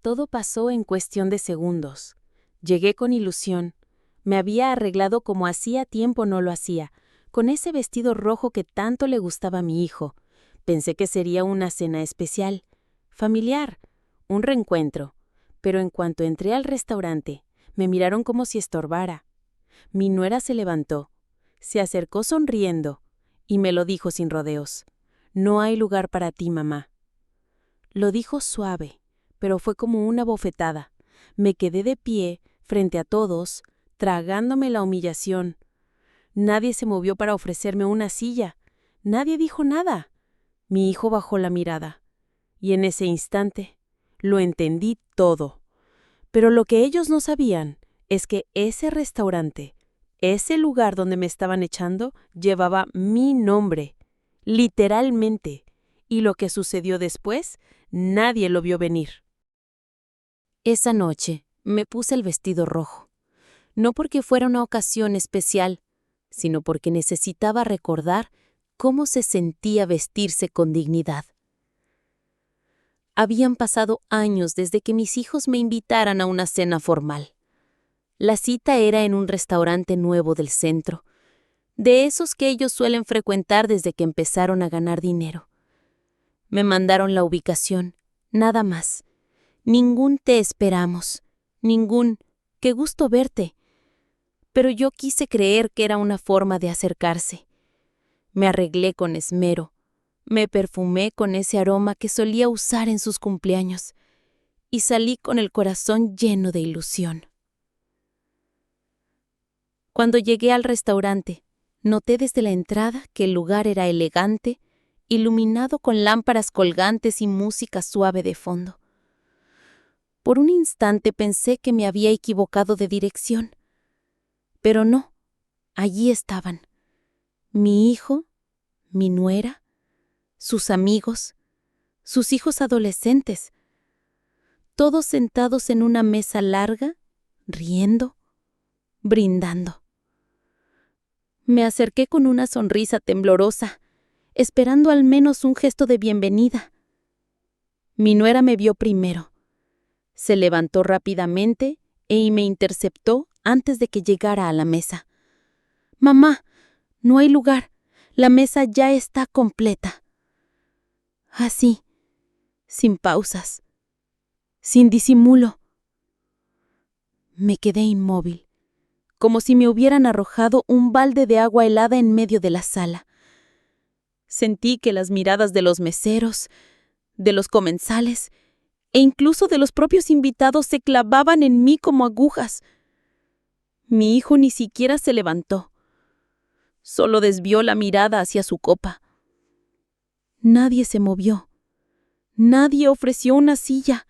Todo pasó en cuestión de segundos. Llegué con ilusión. Me había arreglado como hacía tiempo no lo hacía, con ese vestido rojo que tanto le gustaba a mi hijo. Pensé que sería una cena especial, familiar, un reencuentro. Pero en cuanto entré al restaurante, me miraron como si estorbara. Mi nuera se levantó, se acercó sonriendo y me lo dijo sin rodeos. «No hay lugar para ti, mamá». Lo dijo suave, pero fue como una bofetada. Me quedé de pie, frente a todos, tragándome la humillación. Nadie se movió para ofrecerme una silla. Nadie dijo nada. Mi hijo bajó la mirada. Y en ese instante, lo entendí todo. Pero lo que ellos no sabían es que ese restaurante, ese lugar donde me estaban echando, llevaba mi nombre, literalmente. Y lo que sucedió después, nadie lo vio venir. Esa noche me puse el vestido rojo, no porque fuera una ocasión especial, sino porque necesitaba recordar cómo se sentía vestirse con dignidad. Habían pasado años desde que mis hijos me invitaran a una cena formal. La cita era en un restaurante nuevo del centro, de esos que ellos suelen frecuentar desde que empezaron a ganar dinero. Me mandaron la ubicación, nada más. Ningún te esperamos, ningún qué gusto verte. Pero yo quise creer que era una forma de acercarse. Me arreglé con esmero, me perfumé con ese aroma que solía usar en sus cumpleaños y salí con el corazón lleno de ilusión. Cuando llegué al restaurante, noté desde la entrada que el lugar era elegante, iluminado con lámparas colgantes y música suave de fondo. Por un instante pensé que me había equivocado de dirección. Pero no, allí estaban. Mi hijo, mi nuera, sus amigos, sus hijos adolescentes, todos sentados en una mesa larga, riendo, brindando. Me acerqué con una sonrisa temblorosa, esperando al menos un gesto de bienvenida. Mi nuera me vio primero. Se levantó rápidamente y me interceptó antes de que llegara a la mesa. «Mamá, no hay lugar. La mesa ya está completa». Así, sin pausas, sin disimulo. Me quedé inmóvil, como si me hubieran arrojado un balde de agua helada en medio de la sala. Sentí que las miradas de los meseros, de los comensales e incluso de los propios invitados se clavaban en mí como agujas. Mi hijo ni siquiera se levantó. Solo desvió la mirada hacia su copa. Nadie se movió. Nadie ofreció una silla.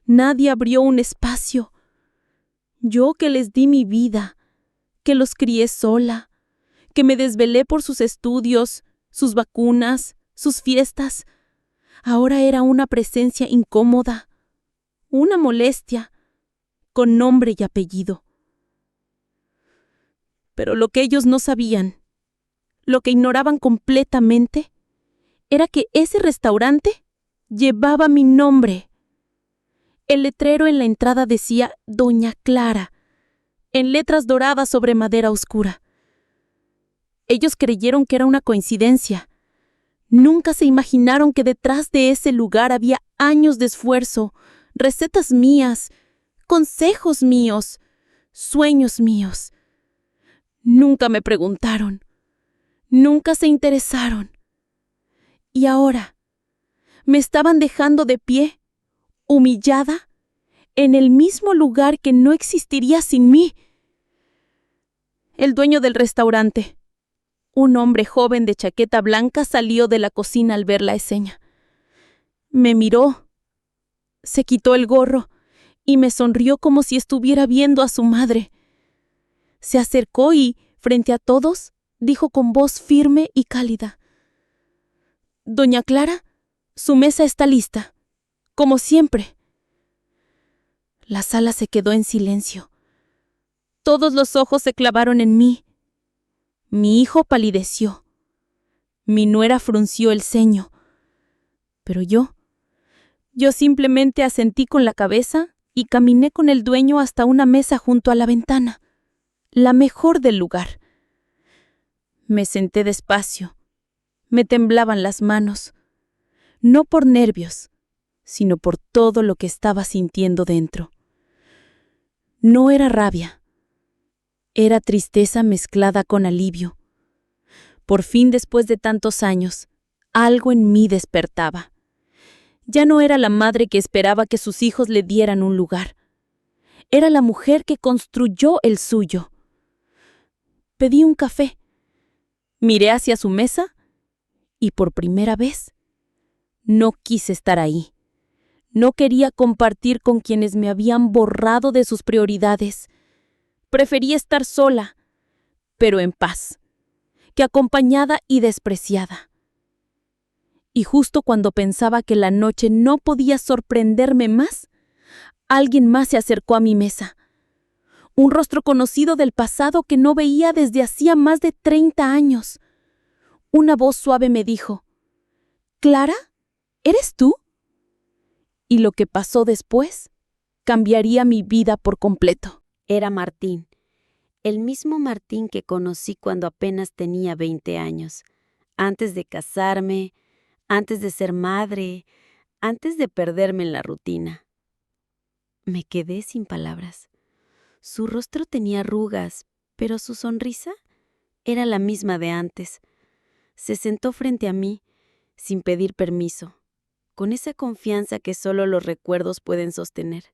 Nadie abrió un espacio. Yo que les di mi vida, que los crié sola, que me desvelé por sus estudios, sus vacunas, sus fiestas, ahora era una presencia incómoda, una molestia, con nombre y apellido. Pero lo que ellos no sabían, lo que ignoraban completamente, era que ese restaurante llevaba mi nombre. El letrero en la entrada decía Doña Clara, en letras doradas sobre madera oscura. Ellos creyeron que era una coincidencia. Nunca se imaginaron que detrás de ese lugar había años de esfuerzo, recetas mías, consejos míos, sueños míos. Nunca me preguntaron. Nunca se interesaron. Y ahora me estaban dejando de pie, humillada, en el mismo lugar que no existiría sin mí. El dueño del restaurante, un hombre joven de chaqueta blanca, salió de la cocina al ver la escena. Me miró, se quitó el gorro y me sonrió como si estuviera viendo a su madre. Se acercó y, frente a todos, dijo con voz firme y cálida: «Doña Clara, su mesa está lista, como siempre». La sala se quedó en silencio. Todos los ojos se clavaron en mí. Mi hijo palideció. Mi nuera frunció el ceño. Pero yo Yo simplemente asentí con la cabeza y caminé con el dueño hasta una mesa junto a la ventana, la mejor del lugar. Me senté despacio. Me temblaban las manos, no por nervios, sino por todo lo que estaba sintiendo dentro. No era rabia, era tristeza mezclada con alivio. Por fin, después de tantos años, algo en mí despertaba. Ya no era la madre que esperaba que sus hijos le dieran un lugar. Era la mujer que construyó el suyo. Pedí un café. Miré hacia su mesa y por primera vez no quise estar ahí. No quería compartir con quienes me habían borrado de sus prioridades. Prefería estar sola, pero en paz, que acompañada y despreciada. Y justo cuando pensaba que la noche no podía sorprenderme más, alguien más se acercó a mi mesa. Un rostro conocido del pasado que no veía desde hacía más de 30 años. Una voz suave me dijo: «¿Clara? ¿Eres tú?». Y lo que pasó después cambiaría mi vida por completo. Era Martín, el mismo Martín que conocí cuando apenas tenía 20 años, antes de casarme, antes de ser madre, antes de perderme en la rutina. Me quedé sin palabras. Su rostro tenía arrugas, pero su sonrisa era la misma de antes. Se sentó frente a mí, sin pedir permiso, con esa confianza que solo los recuerdos pueden sostener.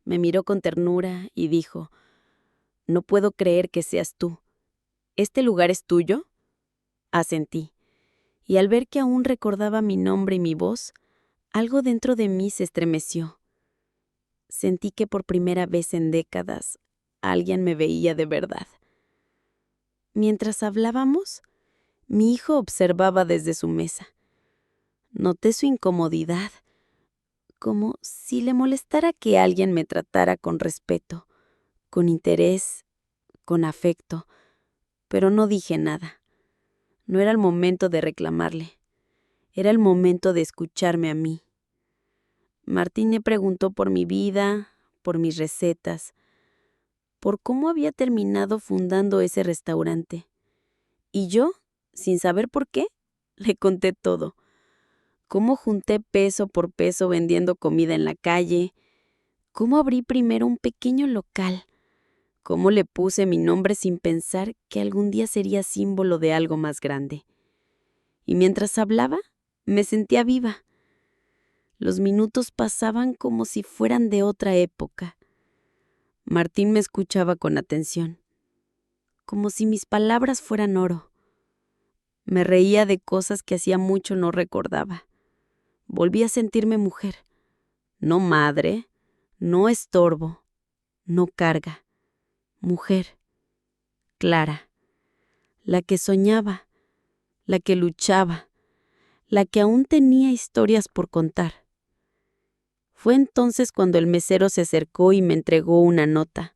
Me miró con ternura y dijo: «No puedo creer que seas tú. ¿Este lugar es tuyo?». Asentí, y al ver que aún recordaba mi nombre y mi voz, algo dentro de mí se estremeció. Sentí que por primera vez en décadas alguien me veía de verdad. Mientras hablábamos, mi hijo observaba desde su mesa. Noté su incomodidad, como si le molestara que alguien me tratara con respeto, con interés, con afecto, pero no dije nada. No era el momento de reclamarle, era el momento de escucharme a mí. Martín me preguntó por mi vida, por mis recetas, por cómo había terminado fundando ese restaurante. Y yo, sin saber por qué, le conté todo. Cómo junté peso por peso vendiendo comida en la calle, cómo abrí primero un pequeño local, cómo le puse mi nombre sin pensar que algún día sería símbolo de algo más grande. Y mientras hablaba, me sentía viva. Los minutos pasaban como si fueran de otra época. Martín me escuchaba con atención, como si mis palabras fueran oro. Me reía de cosas que hacía mucho no recordaba. Volví a sentirme mujer. No madre, no estorbo, no carga. Mujer, Clara. La que soñaba, la que luchaba, la que aún tenía historias por contar. Fue entonces cuando el mesero se acercó y me entregó una nota.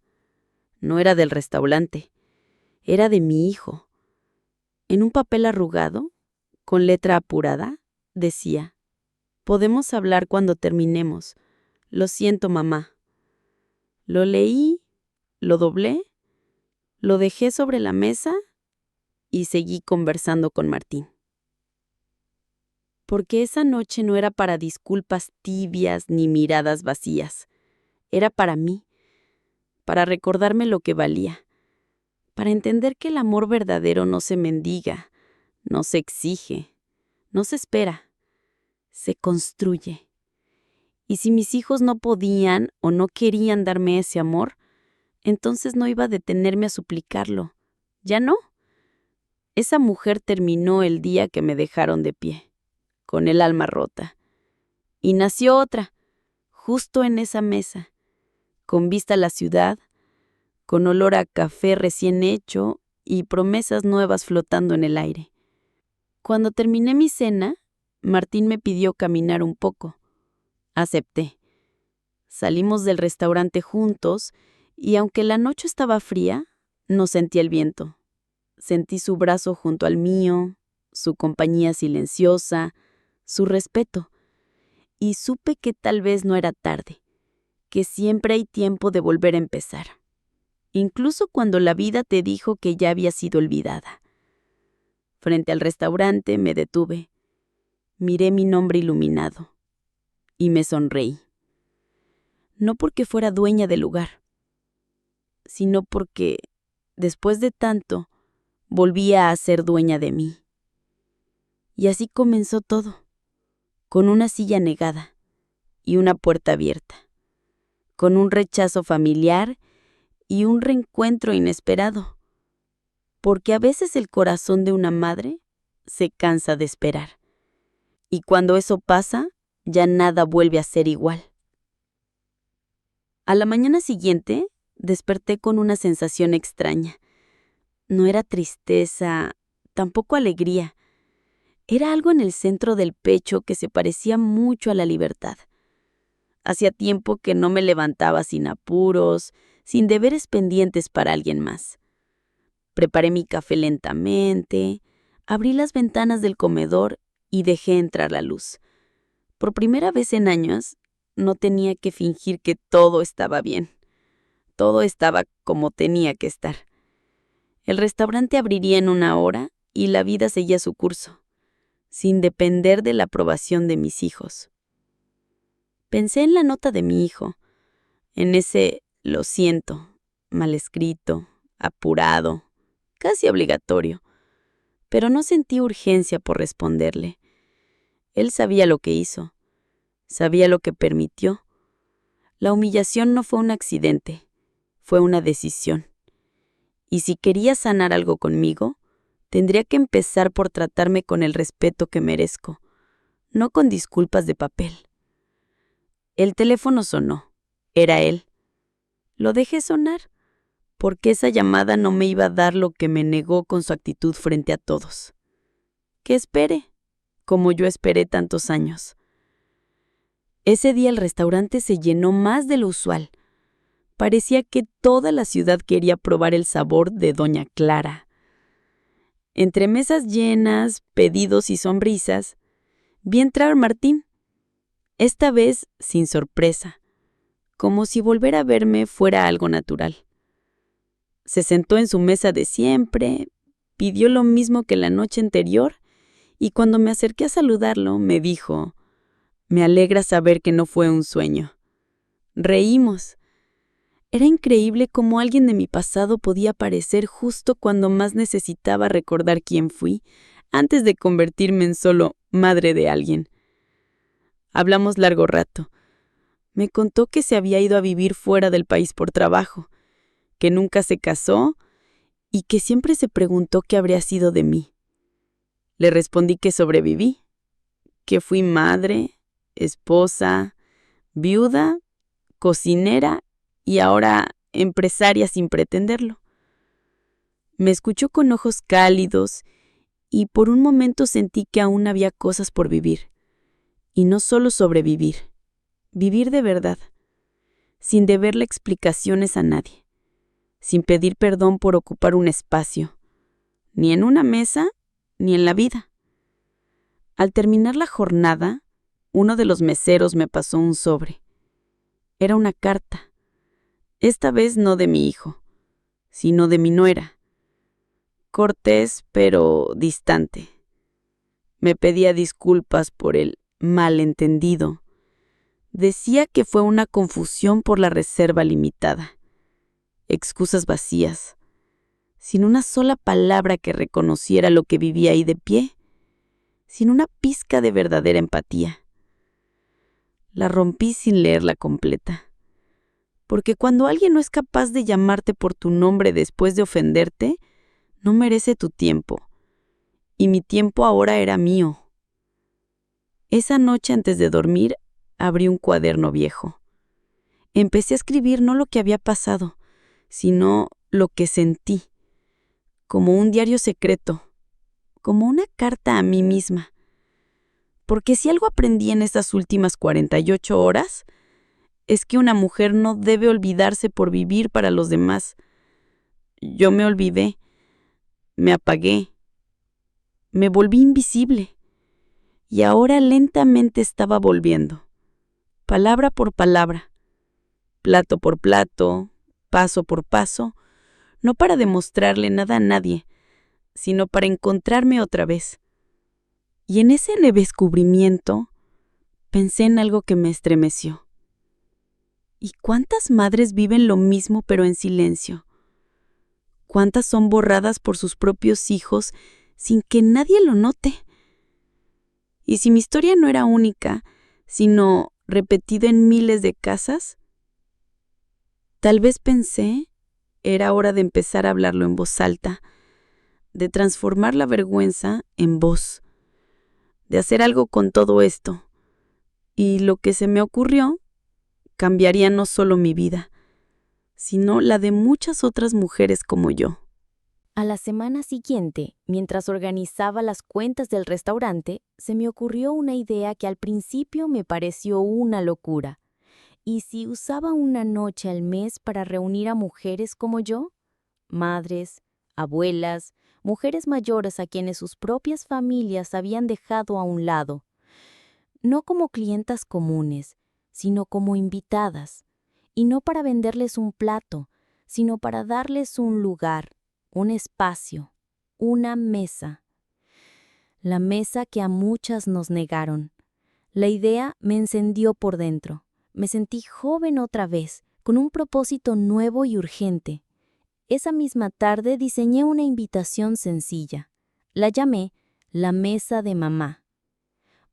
No era del restaurante, era de mi hijo. En un papel arrugado, con letra apurada, decía: «Podemos hablar cuando terminemos. Lo siento, mamá». Lo leí, lo doblé, lo dejé sobre la mesa y seguí conversando con Martín. Porque esa noche no era para disculpas tibias ni miradas vacías. Era para mí, para recordarme lo que valía, para entender que el amor verdadero no se mendiga, no se exige, no se espera, se construye. Y si mis hijos no podían o no querían darme ese amor, entonces no iba a detenerme a suplicarlo. Ya no. Esa mujer terminó el día que me dejaron de pie, con el alma rota. Y nació otra, justo en esa mesa, con vista a la ciudad, con olor a café recién hecho y promesas nuevas flotando en el aire. Cuando terminé mi cena, Martín me pidió caminar un poco. Acepté. Salimos del restaurante juntos y aunque la noche estaba fría, no sentí el viento. Sentí su brazo junto al mío, su compañía silenciosa, su respeto. y supe que tal vez no era tarde, que siempre hay tiempo de volver a empezar, incluso cuando la vida te dijo que ya había sido olvidada. Frente al restaurante me detuve, miré mi nombre iluminado y me sonreí. No porque fuera dueña del lugar, sino porque, después de tanto, volvía a ser dueña de mí. Y así comenzó todo, con una silla negada y una puerta abierta, con un rechazo familiar y un reencuentro inesperado, porque a veces el corazón de una madre se cansa de esperar, y cuando eso pasa, ya nada vuelve a ser igual. A la mañana siguiente, desperté con una sensación extraña. No era tristeza, tampoco alegría. Era algo en el centro del pecho que se parecía mucho a la libertad. Hacía tiempo que no me levantaba sin apuros, sin deberes pendientes para alguien más. Preparé mi café lentamente, abrí las ventanas del comedor y dejé entrar la luz. Por primera vez en años, no tenía que fingir que todo estaba bien. Todo estaba como tenía que estar. El restaurante abriría en 1 hora y la vida seguía su curso, sin depender de la aprobación de mis hijos. Pensé en la nota de mi hijo, en ese lo siento, mal escrito, apurado, casi obligatorio, pero no sentí urgencia por responderle. Él sabía lo que hizo, sabía lo que permitió. La humillación no fue un accidente, fue una decisión. Y si quería sanar algo conmigo, tendría que empezar por tratarme con el respeto que merezco, no con disculpas de papel. El teléfono sonó. Era él. Lo dejé sonar, porque esa llamada no me iba a dar lo que me negó con su actitud frente a todos. Que espere, como yo esperé tantos años. Ese día el restaurante se llenó más de lo usual. Parecía que toda la ciudad quería probar el sabor de Doña Clara. Entre mesas llenas, pedidos y sonrisas, vi entrar a Martín, esta vez sin sorpresa, como si volver a verme fuera algo natural. Se sentó en su mesa de siempre, pidió lo mismo que la noche anterior y cuando me acerqué a saludarlo me dijo: «Me alegra saber que no fue un sueño». Reímos. Era increíble cómo alguien de mi pasado podía aparecer justo cuando más necesitaba recordar quién fui, antes de convertirme en solo madre de alguien. Hablamos largo rato. Me contó que se había ido a vivir fuera del país por trabajo, que nunca se casó y que siempre se preguntó qué habría sido de mí. Le respondí que sobreviví, que fui madre, esposa, viuda, cocinera y ahora empresaria sin pretenderlo. Me escuchó con ojos cálidos y por un momento sentí que aún había cosas por vivir. Y no solo sobrevivir, vivir de verdad, sin deberle explicaciones a nadie, sin pedir perdón por ocupar un espacio, ni en una mesa, ni en la vida. Al terminar la jornada, uno de los meseros me pasó un sobre. Era una carta, esta vez no de mi hijo, sino de mi nuera. Cortés, pero distante. Me pedía disculpas por el malentendido. Decía que fue una confusión por la reserva limitada. Excusas vacías, sin una sola palabra que reconociera lo que vivía ahí de pie, sin una pizca de verdadera empatía. La rompí sin leerla completa. Porque cuando alguien no es capaz de llamarte por tu nombre después de ofenderte, no merece tu tiempo. Y mi tiempo ahora era mío. Esa noche antes de dormir, abrí un cuaderno viejo. Empecé a escribir no lo que había pasado, sino lo que sentí, como un diario secreto, como una carta a mí misma. Porque si algo aprendí en esas últimas 48 horas, es que una mujer no debe olvidarse por vivir para los demás. Yo me olvidé, me apagué, me volví invisible, y ahora lentamente estaba volviendo. palabra por palabra, plato por plato, paso por paso, no para demostrarle nada a nadie, sino para encontrarme otra vez. Y en ese redescubrimiento pensé en algo que me estremeció. ¿Y cuántas madres viven lo mismo pero en silencio? ¿Cuántas son borradas por sus propios hijos sin que nadie lo note? Y si mi historia no era única, sino repetida en miles de casas, tal vez pensé, era hora de empezar a hablarlo en voz alta, de transformar la vergüenza en voz, de hacer algo con todo esto. Y lo que se me ocurrió cambiaría no solo mi vida, sino la de muchas otras mujeres como yo. A la semana siguiente, mientras organizaba las cuentas del restaurante, se me ocurrió una idea que al principio me pareció una locura. ¿Y si usaba una noche al mes para reunir a mujeres como yo? Madres, abuelas, mujeres mayores a quienes sus propias familias habían dejado a un lado. No como clientas comunes, sino como invitadas. Y no para venderles un plato, sino para darles un lugar, un espacio, una mesa. La mesa que a muchas nos negaron. La idea me encendió por dentro. Me sentí joven otra vez, con un propósito nuevo y urgente. Esa misma tarde diseñé una invitación sencilla. La llamé La Mesa de Mamá.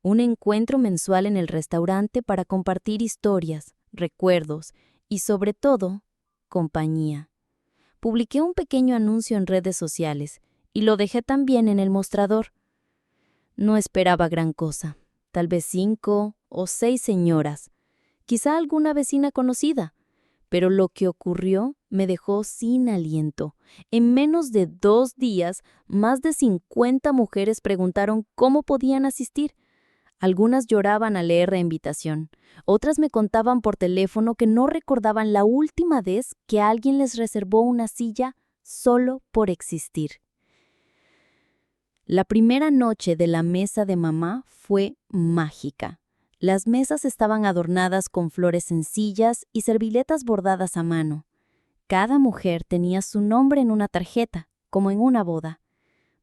Un encuentro mensual en el restaurante para compartir historias, recuerdos y, sobre todo, compañía. Publiqué un pequeño anuncio en redes sociales y lo dejé también en el mostrador. No esperaba gran cosa, tal vez 5 o 6 señoras, quizá alguna vecina conocida, pero lo que ocurrió me dejó sin aliento. En menos de 2 días, más de 50 mujeres preguntaron cómo podían asistir. Algunas lloraban al leer la invitación, otras me contaban por teléfono que no recordaban la última vez que alguien les reservó una silla solo por existir. La primera noche de la mesa de mamá fue mágica. Las mesas estaban adornadas con flores sencillas y servilletas bordadas a mano. Cada mujer tenía su nombre en una tarjeta, como en una boda.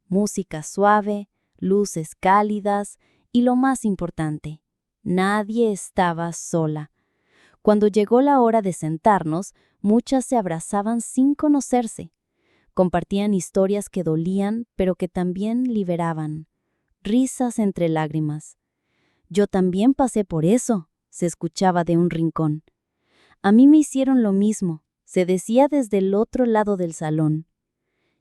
Música suave, luces cálidas y lo más importante, nadie estaba sola. Cuando llegó la hora de sentarnos, muchas se abrazaban sin conocerse. Compartían historias que dolían, pero que también liberaban. Risas entre lágrimas. Yo también pasé por eso, se escuchaba de un rincón. A mí me hicieron lo mismo, se decía desde el otro lado del salón.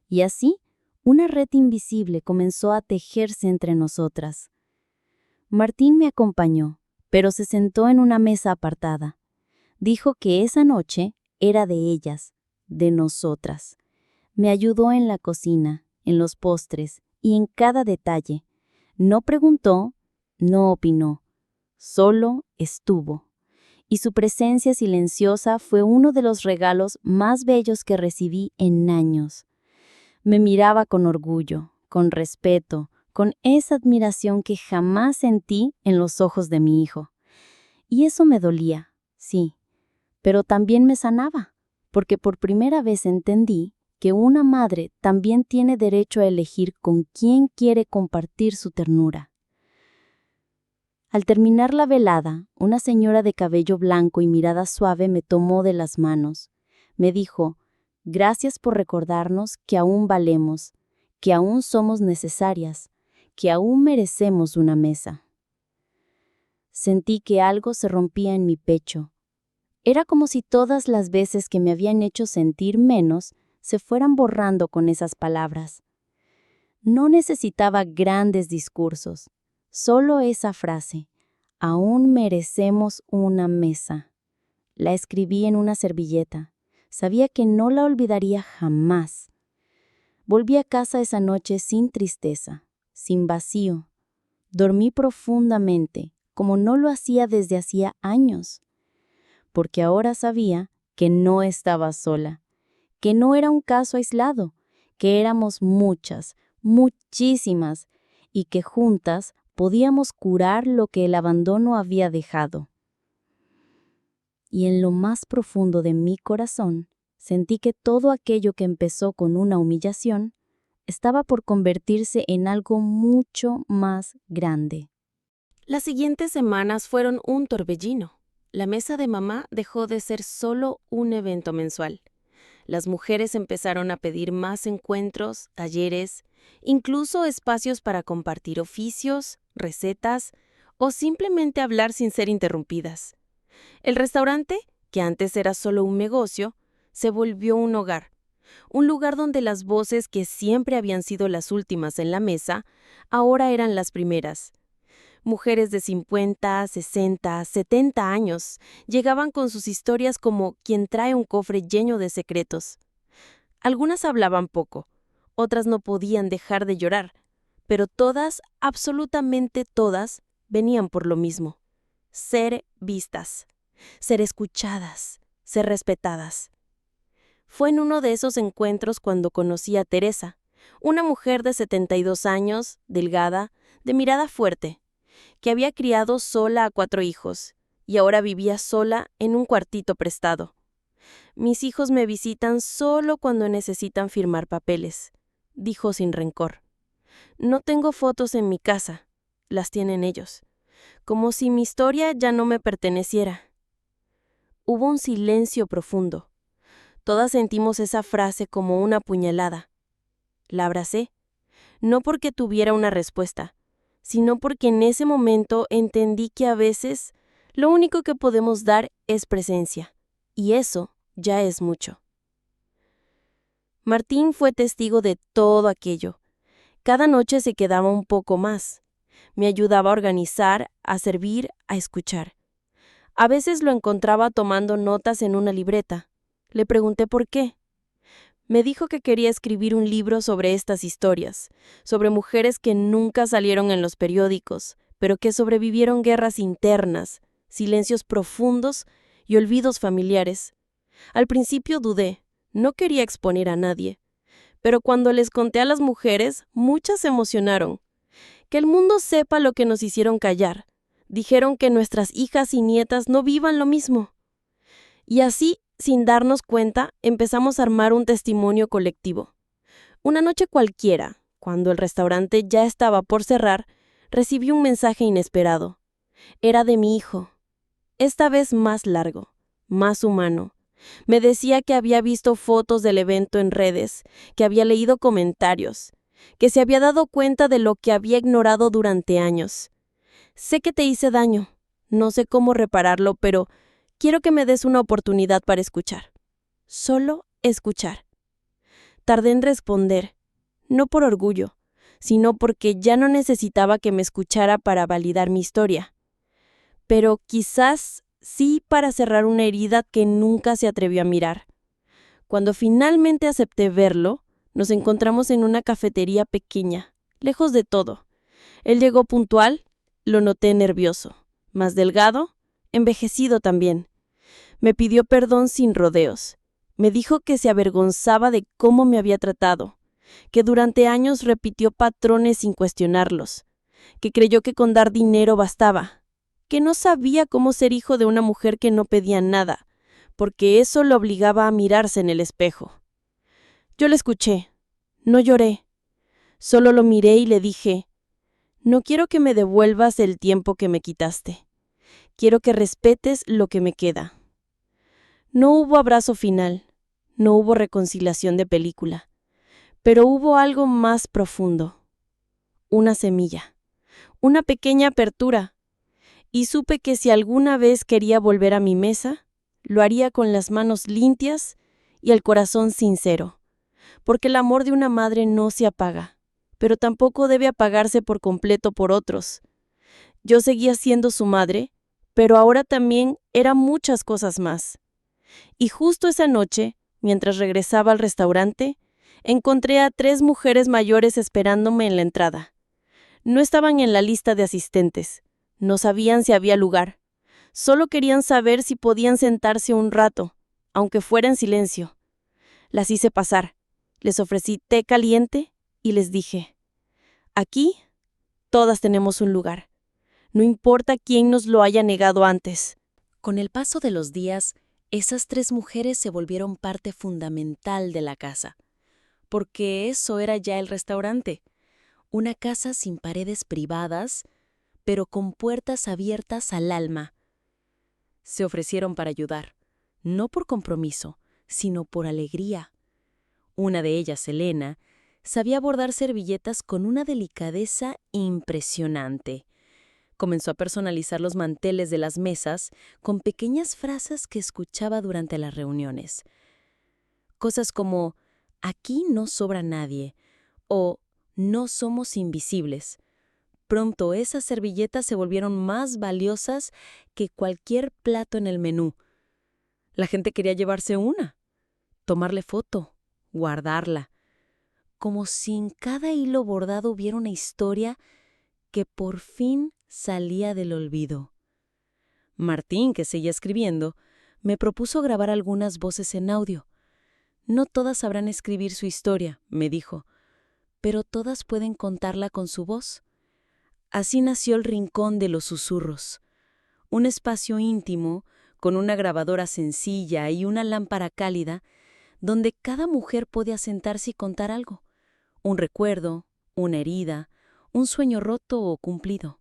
Y así, una red invisible comenzó a tejerse entre nosotras. Martín me acompañó, pero se sentó en una mesa apartada. Dijo que esa noche era de ellas, de nosotras. Me ayudó en la cocina, en los postres y en cada detalle. No preguntó, no opinó, solo estuvo. Y su presencia silenciosa fue uno de los regalos más bellos que recibí en años. Me miraba con orgullo, con respeto, con esa admiración que jamás sentí en los ojos de mi hijo. Y eso me dolía, sí, pero también me sanaba, porque por primera vez entendí que una madre también tiene derecho a elegir con quién quiere compartir su ternura. Al terminar la velada, una señora de cabello blanco y mirada suave me tomó de las manos. Me dijo, gracias por recordarnos que aún valemos, que aún somos necesarias, que aún merecemos una mesa. Sentí que algo se rompía en mi pecho. Era como si todas las veces que me habían hecho sentir menos se fueran borrando con esas palabras. No necesitaba grandes discursos, solo esa frase, aún merecemos una mesa. La escribí en una servilleta. Sabía que no la olvidaría jamás. Volví a casa esa noche sin tristeza, sin vacío. Dormí profundamente, como no lo hacía desde hacía años, porque ahora sabía que no estaba sola, que no era un caso aislado, que éramos muchas, muchísimas, y que juntas podíamos curar lo que el abandono había dejado. y en lo más profundo de mi corazón sentí que todo aquello que empezó con una humillación estaba por convertirse en algo mucho más grande. Las siguientes semanas fueron un torbellino. La mesa de mamá dejó de ser solo un evento mensual. Las mujeres empezaron a pedir más encuentros, talleres, incluso espacios para compartir oficios, recetas o simplemente hablar sin ser interrumpidas. El restaurante, que antes era solo un negocio, se volvió un hogar, un lugar donde las voces que siempre habían sido las últimas en la mesa, ahora eran las primeras. Mujeres de 50, 60, 70 años llegaban con sus historias como quien trae un cofre lleno de secretos. Algunas hablaban poco, otras no podían dejar de llorar, pero todas, absolutamente todas, venían por lo mismo: ser vistas, ser escuchadas, ser respetadas. Fue en uno de esos encuentros cuando conocí a Teresa, una mujer de 72 años, delgada, de mirada fuerte, que había criado sola a 4 hijos y ahora vivía sola en un cuartito prestado. «Mis hijos me visitan solo cuando necesitan firmar papeles», dijo sin rencor. «No tengo fotos en mi casa, las tienen ellos, como si mi historia ya no me perteneciera». Hubo un silencio profundo. Todas sentimos esa frase como una puñalada. La abracé, no porque tuviera una respuesta, sino porque en ese momento entendí que a veces lo único que podemos dar es presencia, y eso ya es mucho. Martín fue testigo de todo aquello. Cada noche se quedaba un poco más. Me ayudaba a organizar, a servir, a escuchar. A veces lo encontraba tomando notas en una libreta. Le pregunté por qué. Me dijo que quería escribir un libro sobre estas historias, sobre mujeres que nunca salieron en los periódicos, pero que sobrevivieron guerras internas, silencios profundos y olvidos familiares. Al principio dudé, no quería exponer a nadie, pero cuando les conté a las mujeres, muchas se emocionaron. Que el mundo sepa lo que nos hicieron callar. Dijeron que nuestras hijas y nietas no vivan lo mismo. Y así, sin darnos cuenta, empezamos a armar un testimonio colectivo. Una noche cualquiera, cuando el restaurante ya estaba por cerrar, recibí un mensaje inesperado. Era de mi hijo. Esta vez más largo, más humano. Me decía que había visto fotos del evento en redes, que había leído comentarios, que se había dado cuenta de lo que había ignorado durante años. Sé que te hice daño, no sé cómo repararlo, pero quiero que me des una oportunidad para escuchar. Solo escuchar. Tardé en responder, no por orgullo, sino porque ya no necesitaba que me escuchara para validar mi historia. Pero quizás sí para cerrar una herida que nunca se atrevió a mirar. Cuando finalmente acepté verlo, nos encontramos en una cafetería pequeña, lejos de todo. Él llegó puntual, lo noté nervioso, más delgado, envejecido también. Me pidió perdón sin rodeos. Me dijo que se avergonzaba de cómo me había tratado, que durante años repitió patrones sin cuestionarlos, que creyó que con dar dinero bastaba, que no sabía cómo ser hijo de una mujer que no pedía nada, porque eso lo obligaba a mirarse en el espejo. Yo le escuché, no lloré, solo lo miré y le dije: «No quiero que me devuelvas el tiempo que me quitaste. Quiero que respetes lo que me queda». No hubo abrazo final, no hubo reconciliación de película, pero hubo algo más profundo. Una semilla, una pequeña apertura, y supe que si alguna vez quería volver a mi mesa, lo haría con las manos limpias y el corazón sincero, porque el amor de una madre no se apaga, pero tampoco debe apagarse por completo por otros. Yo seguía siendo su madre, pero ahora también era muchas cosas más. Y justo esa noche, mientras regresaba al restaurante, encontré a 3 mujeres mayores esperándome en la entrada. No estaban en la lista de asistentes, no sabían si había lugar, solo querían saber si podían sentarse un rato, aunque fuera en silencio. Las hice pasar, les ofrecí té caliente y les dije: «Aquí, todas tenemos un lugar, no importa quién nos lo haya negado antes». Con el paso de los días, esas 3 mujeres se volvieron parte fundamental de la casa, porque eso era ya el restaurante, una casa sin paredes privadas, pero con puertas abiertas al alma. Se ofrecieron para ayudar, no por compromiso, sino por alegría. Una de ellas, Elena, sabía bordar servilletas con una delicadeza impresionante. Comenzó a personalizar los manteles de las mesas con pequeñas frases que escuchaba durante las reuniones. Cosas como, aquí no sobra nadie, o no somos invisibles. Pronto esas servilletas se volvieron más valiosas que cualquier plato en el menú. La gente quería llevarse una, tomarle foto, guardarla, como si en cada hilo bordado hubiera una historia que por fin salía del olvido. Martín, que seguía escribiendo, me propuso grabar algunas voces en audio. No todas sabrán escribir su historia, me dijo, pero todas pueden contarla con su voz. Así nació el Rincón de los Susurros, un espacio íntimo, con una grabadora sencilla y una lámpara cálida, donde cada mujer podía sentarse y contar algo, un recuerdo, una herida, un sueño roto o cumplido.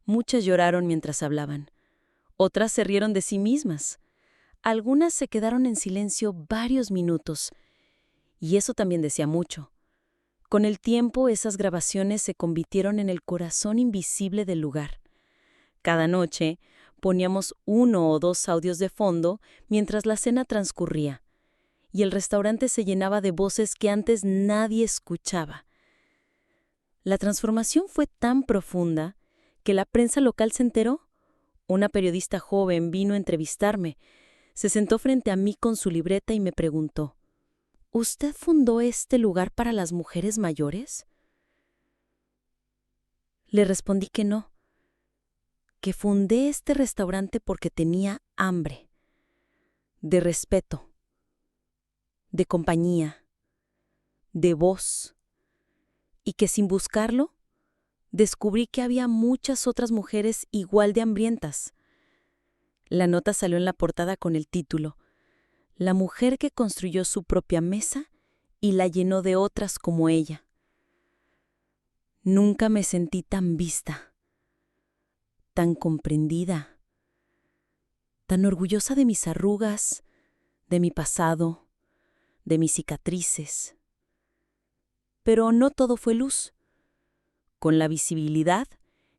Muchas lloraron mientras hablaban, otras se rieron de sí mismas, algunas se quedaron en silencio varios minutos, y eso también decía mucho. Con el tiempo, esas grabaciones se convirtieron en el corazón invisible del lugar. Cada noche poníamos 1 o 2 audios de fondo mientras la cena transcurría, y el restaurante se llenaba de voces que antes nadie escuchaba. La transformación fue tan profunda que la prensa local se enteró. Una periodista joven vino a entrevistarme, se sentó frente a mí con su libreta y me preguntó, ¿usted fundó este lugar para las mujeres mayores? Le respondí que no, que fundé este restaurante porque tenía hambre, de respeto, de compañía, de voz, y que sin buscarlo, descubrí que había muchas otras mujeres igual de hambrientas. La nota salió en la portada con el título, La mujer que construyó su propia mesa y la llenó de otras como ella. Nunca me sentí tan vista, tan comprendida, tan orgullosa de mis arrugas, de mi pasado, de mis cicatrices. Pero no todo fue luz. Con la visibilidad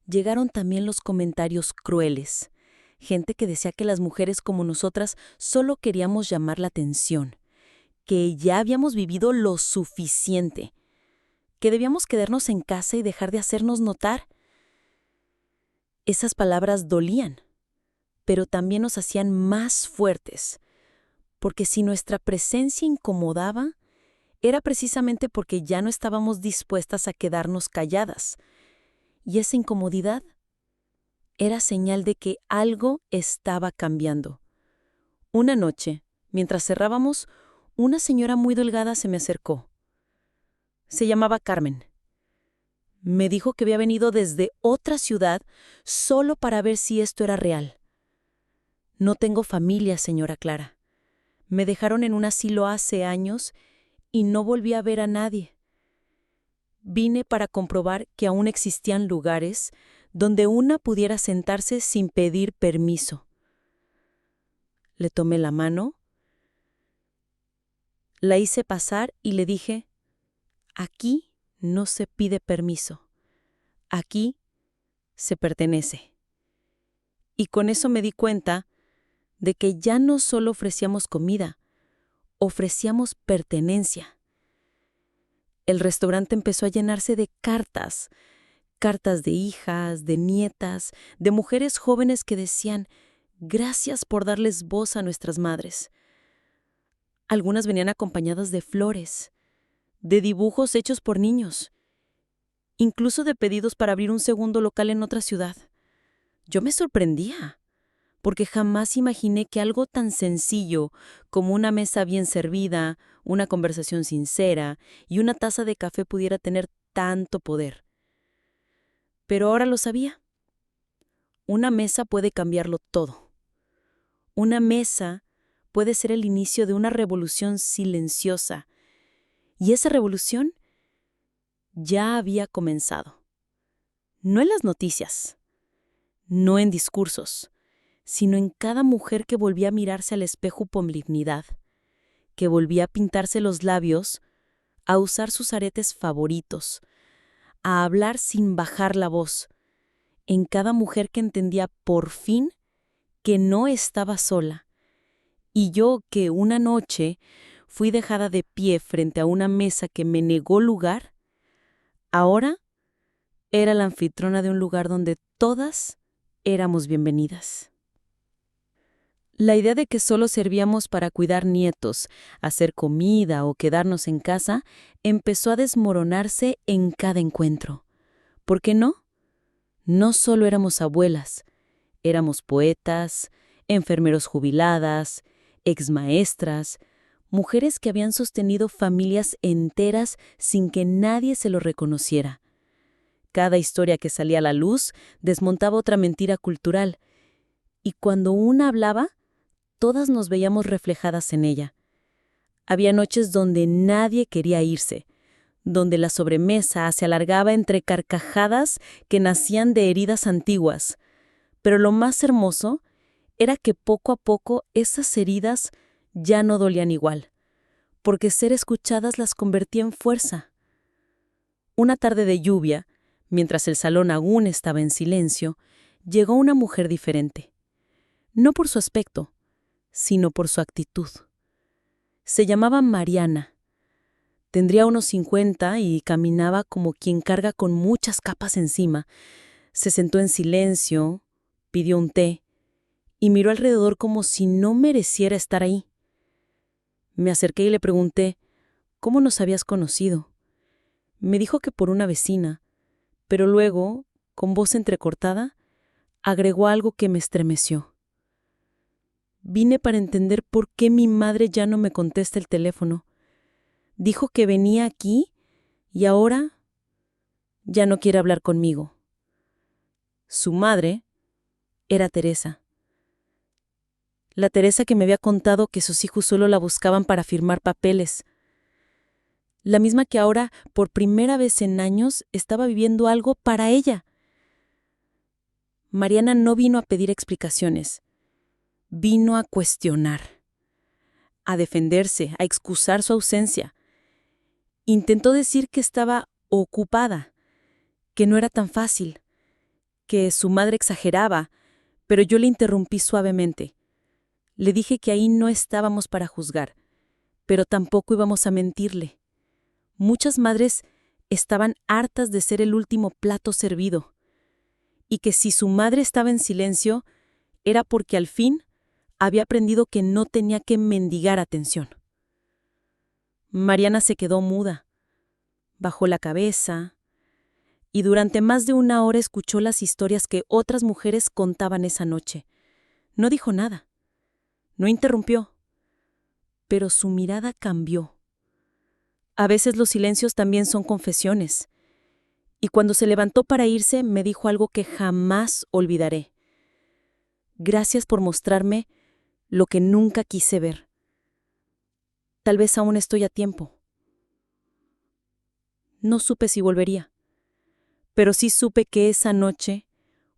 llegaron también los comentarios crueles, gente que decía que las mujeres como nosotras solo queríamos llamar la atención, que ya habíamos vivido lo suficiente, que debíamos quedarnos en casa y dejar de hacernos notar. Esas palabras dolían, pero también nos hacían más fuertes, porque si nuestra presencia incomodaba, era precisamente porque ya no estábamos dispuestas a quedarnos calladas, y esa incomodidad era señal de que algo estaba cambiando. Una noche, mientras cerrábamos, una señora muy delgada se me acercó. Se llamaba Carmen. Me dijo que había venido desde otra ciudad solo para ver si esto era real. No tengo familia, señora Clara. Me dejaron en un asilo hace años y no volví a ver a nadie. Vine para comprobar que aún existían lugares donde una pudiera sentarse sin pedir permiso. Le tomé la mano, la hice pasar y le dije, aquí no se pide permiso, aquí se pertenece. Y con eso me di cuenta de que ya no solo ofrecíamos comida, ofrecíamos pertenencia. El restaurante empezó a llenarse de cartas de hijas, de nietas, de mujeres jóvenes que decían, gracias por darles voz a nuestras madres. Algunas venían acompañadas de flores, de dibujos hechos por niños, incluso de pedidos para abrir un segundo local en otra ciudad. Yo me sorprendía, porque jamás imaginé que algo tan sencillo como una mesa bien servida, una conversación sincera y una taza de café pudiera tener tanto poder. Pero ahora lo sabía. Una mesa puede cambiarlo todo. Una mesa puede ser el inicio de una revolución silenciosa, y esa revolución ya había comenzado. No en las noticias, no en discursos, sino en cada mujer que volvía a mirarse al espejo con dignidad, que volvía a pintarse los labios, a usar sus aretes favoritos, a hablar sin bajar la voz, en cada mujer que entendía por fin que no estaba sola. Y yo que una noche fui dejada de pie frente a una mesa que me negó lugar, ahora era la anfitriona de un lugar donde todas éramos bienvenidas. La idea de que solo servíamos para cuidar nietos, hacer comida o quedarnos en casa empezó a desmoronarse en cada encuentro. ¿Por qué no? No solo éramos abuelas, éramos poetas, enfermeros jubiladas, exmaestras, mujeres que habían sostenido familias enteras sin que nadie se lo reconociera. Cada historia que salía a la luz desmontaba otra mentira cultural, y cuando una hablaba, todas nos veíamos reflejadas en ella. Había noches donde nadie quería irse, donde la sobremesa se alargaba entre carcajadas que nacían de heridas antiguas. Pero lo más hermoso era que poco a poco esas heridas ya no dolían igual, porque ser escuchadas las convertía en fuerza. Una tarde de lluvia, mientras el salón aún estaba en silencio, llegó una mujer diferente. No por su aspecto, sino por su actitud. Se llamaba Mariana. Tendría unos 50 y caminaba como quien carga con muchas capas encima. Se sentó en silencio, pidió un té y miró alrededor como si no mereciera estar ahí. Me acerqué y le pregunté, ¿cómo nos habías conocido? Me dijo que por una vecina, pero luego, con voz entrecortada, agregó algo que me estremeció. Vine para entender por qué mi madre ya no me contesta el teléfono. Dijo que venía aquí y ahora ya no quiere hablar conmigo. Su madre era Teresa. La Teresa que me había contado que sus hijos solo la buscaban para firmar papeles. La misma que ahora, por primera vez en años, estaba viviendo algo para ella. Mariana no vino a pedir explicaciones. Vino a cuestionar, a defenderse, a excusar su ausencia. Intentó decir que estaba ocupada, que no era tan fácil, que su madre exageraba, pero yo le interrumpí suavemente. Le dije que ahí no estábamos para juzgar, pero tampoco íbamos a mentirle. Muchas madres estaban hartas de ser el último plato servido, y que si su madre estaba en silencio, era porque al fin había aprendido que no tenía que mendigar atención. Mariana se quedó muda, bajó la cabeza y durante más de una hora escuchó las historias que otras mujeres contaban esa noche. No dijo nada, no interrumpió, pero su mirada cambió. A veces los silencios también son confesiones, y cuando se levantó para irse me dijo algo que jamás olvidaré. Gracias por mostrarme lo que nunca quise ver. Tal vez aún estoy a tiempo. No supe si volvería, pero sí supe que esa noche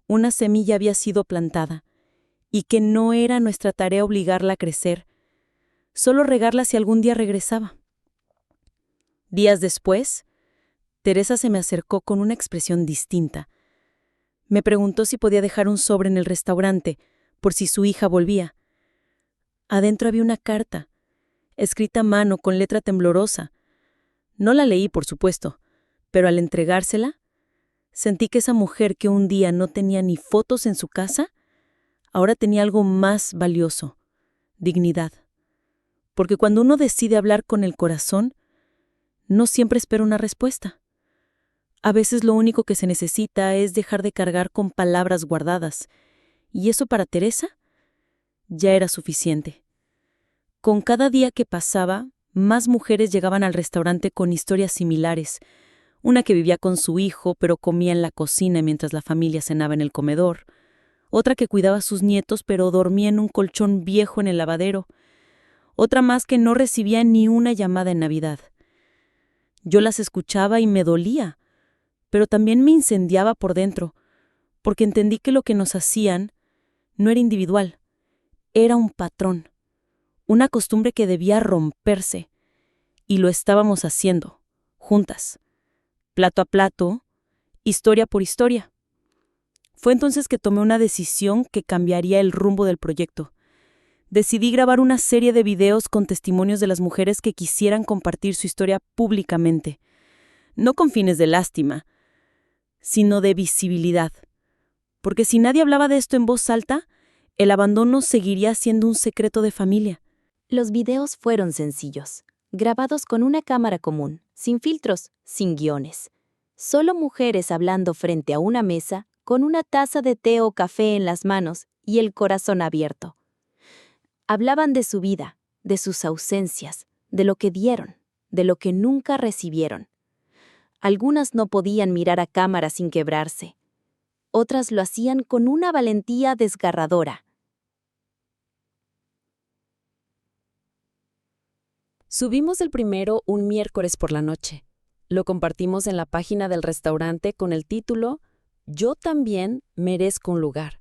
una semilla había sido plantada y que no era nuestra tarea obligarla a crecer, solo regarla si algún día regresaba. Días después, Teresa se me acercó con una expresión distinta. Me preguntó si podía dejar un sobre en el restaurante por si su hija volvía. Adentro había una carta, escrita a mano con letra temblorosa. No la leí, por supuesto, pero al entregársela, sentí que esa mujer que un día no tenía ni fotos en su casa, ahora tenía algo más valioso, dignidad. Porque cuando uno decide hablar con el corazón, no siempre espera una respuesta. A veces lo único que se necesita es dejar de cargar con palabras guardadas, y eso para Teresa ya era suficiente. Con cada día que pasaba, más mujeres llegaban al restaurante con historias similares. Una que vivía con su hijo, pero comía en la cocina mientras la familia cenaba en el comedor. otra que cuidaba a sus nietos pero dormía en un colchón viejo en el lavadero, otra más que no recibía ni una llamada en Navidad. Yo las escuchaba y me dolía, pero también me incendiaba por dentro, porque entendí que lo que nos hacían no era individual, era un patrón, una costumbre que debía romperse, y lo estábamos haciendo, juntas, plato a plato, historia por historia. Fue entonces que tomé una decisión que cambiaría el rumbo del proyecto. Decidí grabar una serie de videos con testimonios de las mujeres que quisieran compartir su historia públicamente, no con fines de lástima, sino de visibilidad. Porque si nadie hablaba de esto en voz alta, el abandono seguiría siendo un secreto de familia. Los videos fueron sencillos, grabados con una cámara común, sin filtros, sin guiones. Solo mujeres hablando frente a una mesa, con una taza de té o café en las manos y el corazón abierto. Hablaban de su vida, de sus ausencias, de lo que dieron, de lo que nunca recibieron. Algunas no podían mirar a cámara sin quebrarse. Otras lo hacían con una valentía desgarradora. Subimos el primero un miércoles por la noche. Lo compartimos en la página del restaurante con el título Yo también merezco un lugar.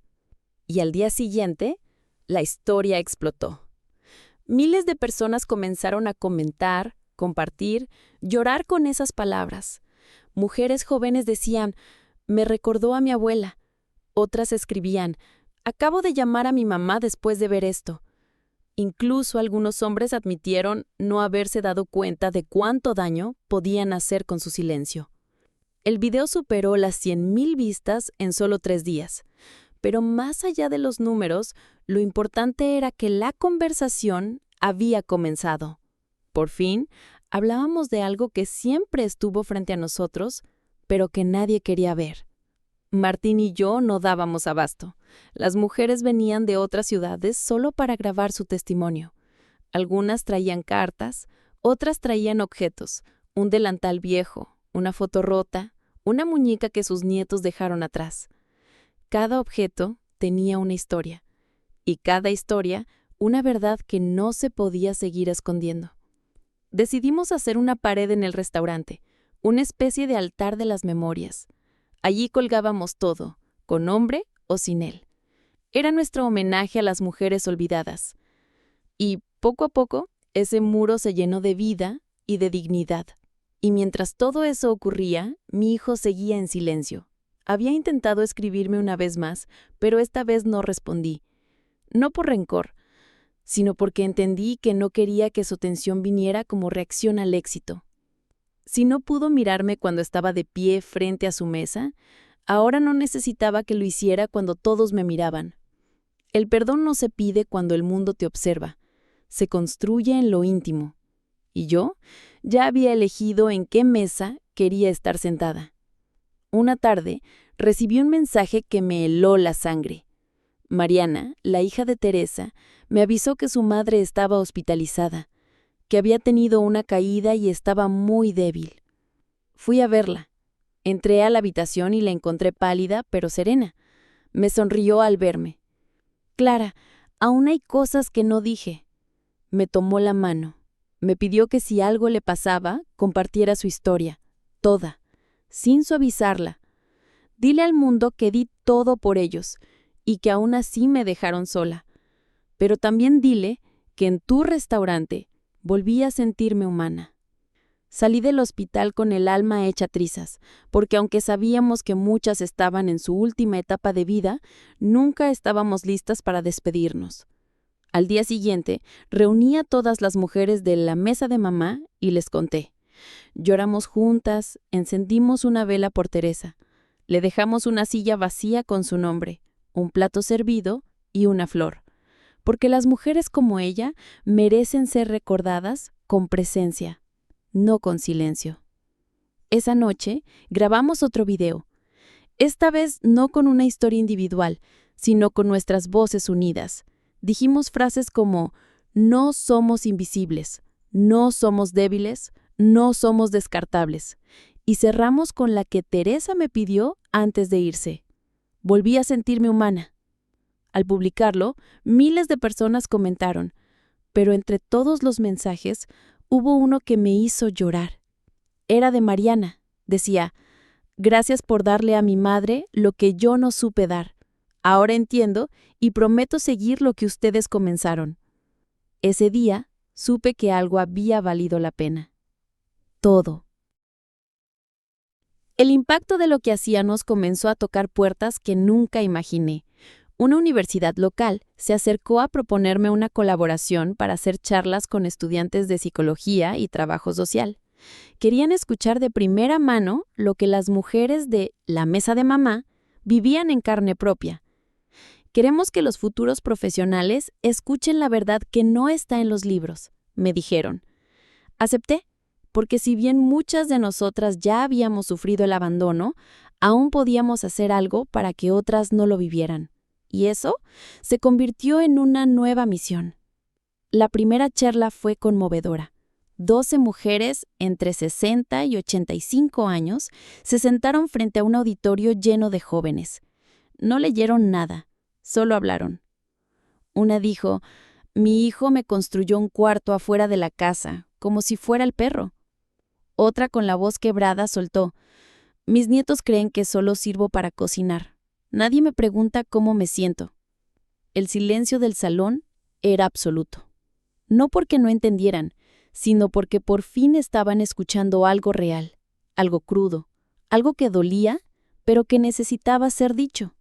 Y al día siguiente, la historia explotó. Miles de personas comenzaron a comentar, compartir, llorar con esas palabras. Mujeres jóvenes decían, me recordó a mi abuela. Otras escribían, acabo de llamar a mi mamá después de ver esto. Incluso algunos hombres admitieron no haberse dado cuenta de cuánto daño podían hacer con su silencio. El video superó las 100,000 vistas en solo 3 días. Pero más allá de los números, lo importante era que la conversación había comenzado. Por fin, hablábamos de algo que siempre estuvo frente a nosotros, pero que nadie quería ver. Martín y yo no dábamos abasto. Las mujeres venían de otras ciudades solo para grabar su testimonio. Algunas traían cartas, otras traían objetos, un delantal viejo, una foto rota, una muñeca que sus nietos dejaron atrás. Cada objeto tenía una historia, y cada historia una verdad que no se podía seguir escondiendo. Decidimos hacer una pared en el restaurante, una especie de altar de las memorias. Allí colgábamos todo, con nombre o sin él. Era nuestro homenaje a las mujeres olvidadas. Y poco a poco, ese muro se llenó de vida y de dignidad. Y mientras todo eso ocurría, mi hijo seguía en silencio. Había intentado escribirme una vez más, pero esta vez no respondí. No por rencor, sino porque entendí que no quería que su atención viniera como reacción al éxito. Si no pudo mirarme cuando estaba de pie frente a su mesa, ahora no necesitaba que lo hiciera cuando todos me miraban. El perdón no se pide cuando el mundo te observa, se construye en lo íntimo. Y yo ya había elegido en qué mesa quería estar sentada. Una tarde recibí un mensaje que me heló la sangre. Mariana, la hija de Teresa, me avisó que su madre estaba hospitalizada, que había tenido una caída y estaba muy débil. Fui a verla. Entré a la habitación y la encontré pálida pero serena. Me sonrió al verme. Clara, aún hay cosas que no dije. Me tomó la mano. Me pidió que si algo le pasaba, compartiera su historia, toda, sin suavizarla. Dile al mundo que di todo por ellos y que aún así me dejaron sola. Pero también dile que en tu restaurante volví a sentirme humana. Salí del hospital con el alma hecha trizas, porque aunque sabíamos que muchas estaban en su última etapa de vida, nunca estábamos listas para despedirnos. Al día siguiente, reuní a todas las mujeres de la mesa de mamá y les conté. Lloramos juntas, encendimos una vela por Teresa. Le dejamos una silla vacía con su nombre, un plato servido y una flor. Porque las mujeres como ella merecen ser recordadas con presencia, no con silencio. Esa noche grabamos otro video. Esta vez no con una historia individual, sino con nuestras voces unidas. Dijimos frases como, no somos invisibles, no somos débiles, no somos descartables. Y cerramos con la que Teresa me pidió antes de irse. Volví a sentirme humana. Al publicarlo, miles de personas comentaron, pero entre todos los mensajes hubo uno que me hizo llorar. Era de Mariana. Decía: «Gracias por darle a mi madre lo que yo no supe dar. Ahora entiendo y prometo seguir lo que ustedes comenzaron». Ese día supe que algo había valido la pena. Todo. El impacto de lo que hacíamos comenzó a tocar puertas que nunca imaginé. Una universidad local se acercó a proponerme una colaboración para hacer charlas con estudiantes de psicología y trabajo social. Querían escuchar de primera mano lo que las mujeres de la mesa de mamá vivían en carne propia. «Queremos que los futuros profesionales escuchen la verdad que no está en los libros», me dijeron. Acepté, porque si bien muchas de nosotras ya habíamos sufrido el abandono, aún podíamos hacer algo para que otras no lo vivieran. Y eso se convirtió en una nueva misión. La primera charla fue conmovedora. 12 mujeres entre 60 y 85 años se sentaron frente a un auditorio lleno de jóvenes. No leyeron nada, solo hablaron. Una dijo: «Mi hijo me construyó un cuarto afuera de la casa, como si fuera el perro». Otra, con la voz quebrada, soltó: «Mis nietos creen que solo sirvo para cocinar. Nadie me pregunta cómo me siento». El silencio del salón era absoluto. No porque no entendieran, sino porque por fin estaban escuchando algo real, algo crudo, algo que dolía, pero que necesitaba ser dicho.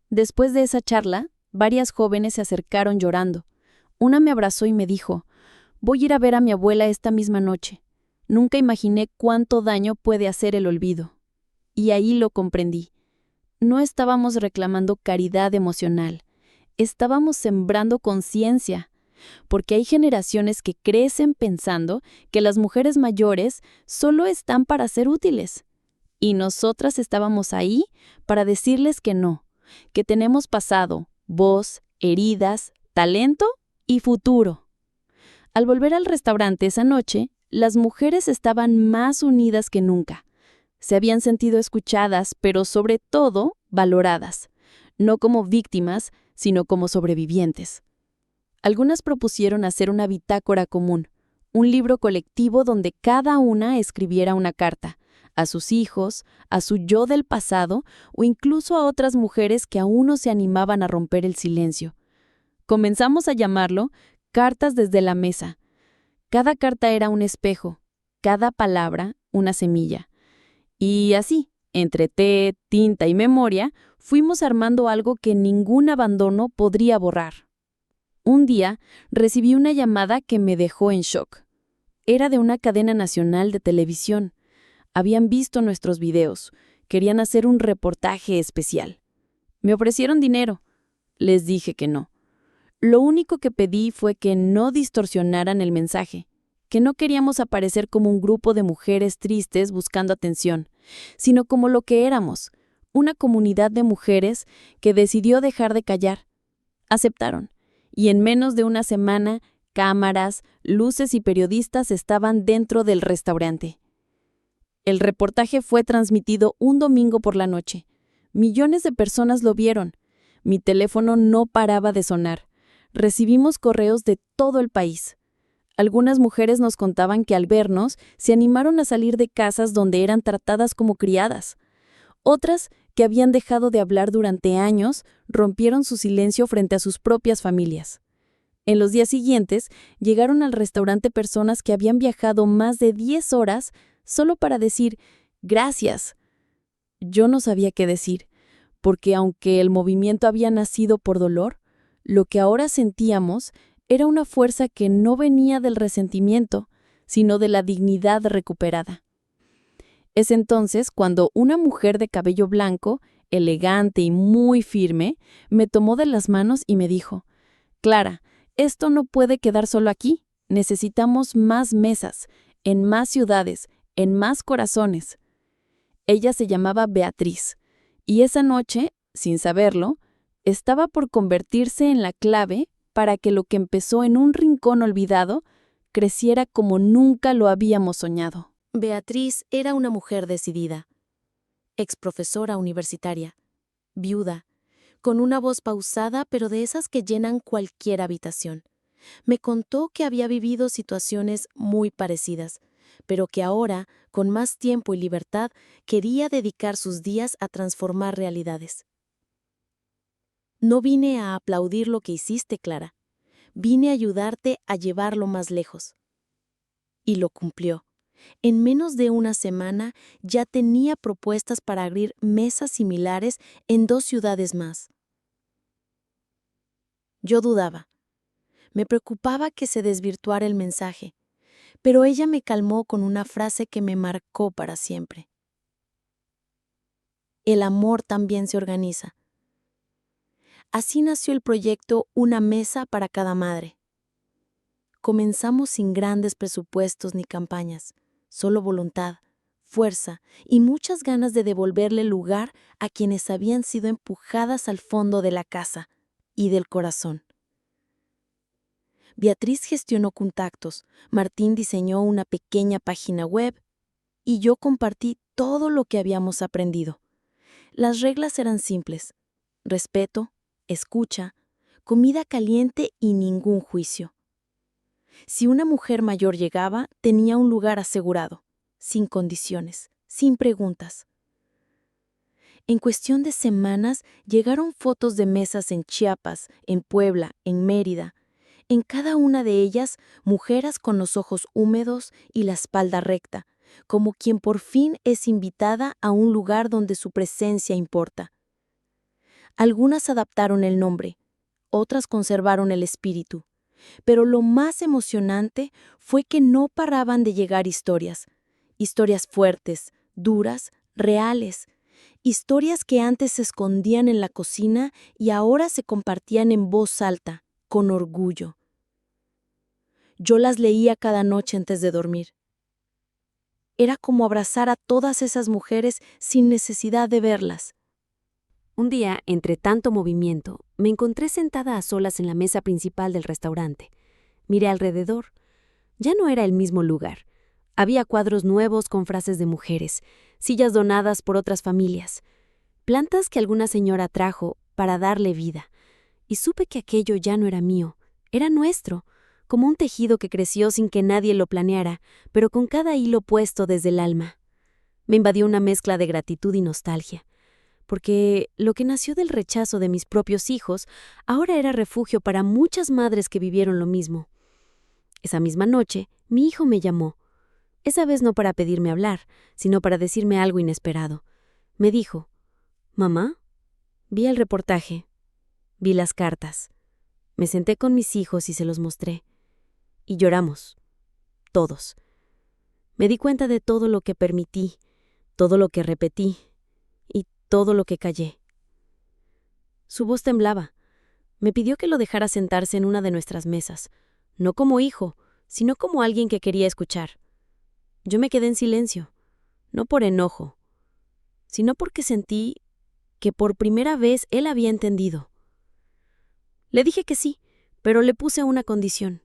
Después de esa charla, varias jóvenes se acercaron llorando. Una me abrazó y me dijo: «Voy a ir a ver a mi abuela esta misma noche. Nunca imaginé cuánto daño puede hacer el olvido». Y ahí lo comprendí. No estábamos reclamando caridad emocional, estábamos sembrando conciencia, porque hay generaciones que crecen pensando que las mujeres mayores solo están para ser útiles. Y nosotras estábamos ahí para decirles que no, que tenemos pasado, voz, heridas, talento y futuro. Al volver al restaurante esa noche, las mujeres estaban más unidas que nunca. Se habían sentido escuchadas, pero sobre todo valoradas, no como víctimas, sino como sobrevivientes. Algunas propusieron hacer una bitácora común, un libro colectivo donde cada una escribiera una carta, a sus hijos, a su yo del pasado o incluso a otras mujeres que aún no se animaban a romper el silencio. Comenzamos a llamarlo Cartas desde la mesa. Cada carta era un espejo, cada palabra una semilla. Y así, entre té, tinta y memoria, fuimos armando algo que ningún abandono podría borrar. Un día recibí una llamada que me dejó en shock. Era de una cadena nacional de televisión. Habían visto nuestros videos, querían hacer un reportaje especial. Me ofrecieron dinero. Les dije que no. Lo único que pedí fue que no distorsionaran el mensaje, que no queríamos aparecer como un grupo de mujeres tristes buscando atención, sino como lo que éramos, una comunidad de mujeres que decidió dejar de callar. Aceptaron, y en menos de una semana, cámaras, luces y periodistas estaban dentro del restaurante. El reportaje fue transmitido un domingo por la noche. Millones de personas lo vieron. Mi teléfono no paraba de sonar. Recibimos correos de todo el país. Algunas mujeres nos contaban que al vernos se animaron a salir de casas donde eran tratadas como criadas. Otras, que habían dejado de hablar durante años, rompieron su silencio frente a sus propias familias. En los días siguientes, llegaron al restaurante personas que habían viajado más de 10 horas solo para decir «gracias». Yo no sabía qué decir, porque aunque el movimiento había nacido por dolor, lo que ahora sentíamos era una fuerza que no venía del resentimiento, sino de la dignidad recuperada. Es entonces cuando una mujer de cabello blanco, elegante y muy firme, me tomó de las manos y me dijo: «Clara, esto no puede quedar solo aquí. Necesitamos más mesas, en más ciudades, en más corazones». Ella se llamaba Beatriz, y esa noche, sin saberlo, estaba por convertirse en la clave para que lo que empezó en un rincón olvidado creciera como nunca lo habíamos soñado. Beatriz era una mujer decidida, exprofesora universitaria, viuda, con una voz pausada, pero de esas que llenan cualquier habitación. Me contó que había vivido situaciones muy parecidas, pero que ahora, con más tiempo y libertad, quería dedicar sus días a transformar realidades. No vine a aplaudir lo que hiciste, Clara. Vine a ayudarte a llevarlo más lejos. Y lo cumplió. En menos de una semana ya tenía propuestas para abrir mesas similares en 2 ciudades más. Yo dudaba. Me preocupaba que se desvirtuara el mensaje, pero ella me calmó con una frase que me marcó para siempre. El amor también se organiza. Así nació el proyecto Una Mesa para Cada Madre. Comenzamos sin grandes presupuestos ni campañas, solo voluntad, fuerza y muchas ganas de devolverle lugar a quienes habían sido empujadas al fondo de la casa y del corazón. Beatriz gestionó contactos, Martín diseñó una pequeña página web y yo compartí todo lo que habíamos aprendido. Las reglas eran simples: respeto, escucha, comida caliente y ningún juicio. Si una mujer mayor llegaba, tenía un lugar asegurado, sin condiciones, sin preguntas. En cuestión de semanas llegaron fotos de mesas en Chiapas, en Puebla, en Mérida. En cada una de ellas, mujeres con los ojos húmedos y la espalda recta, como quien por fin es invitada a un lugar donde su presencia importa. Algunas adaptaron el nombre, otras conservaron el espíritu. Pero lo más emocionante fue que no paraban de llegar historias fuertes, duras, reales, historias que antes se escondían en la cocina y ahora se compartían en voz alta, con orgullo. Yo las leía cada noche antes de dormir. Era como abrazar a todas esas mujeres sin necesidad de verlas. Un día, entre tanto movimiento, me encontré sentada a solas en la mesa principal del restaurante. Miré alrededor. Ya no era el mismo lugar. Había cuadros nuevos con frases de mujeres, sillas donadas por otras familias, plantas que alguna señora trajo para darle vida. Y supe que aquello ya no era mío, era nuestro, como un tejido que creció sin que nadie lo planeara, pero con cada hilo puesto desde el alma. Me invadió una mezcla de gratitud y nostalgia, porque lo que nació del rechazo de mis propios hijos ahora era refugio para muchas madres que vivieron lo mismo. Esa misma noche, mi hijo me llamó. Esa vez no para pedirme hablar, sino para decirme algo inesperado. Me dijo: «Mamá, vi el reportaje, vi las cartas. Me senté con mis hijos y se los mostré. Y lloramos, todos. Me di cuenta de todo lo que permití, todo lo que repetí y todo lo que callé». Su voz temblaba. Me pidió que lo dejara sentarse en una de nuestras mesas, no como hijo, sino como alguien que quería escuchar. Yo me quedé en silencio, no por enojo, sino porque sentí que por primera vez él había entendido. Le dije que sí, pero le puse una condición: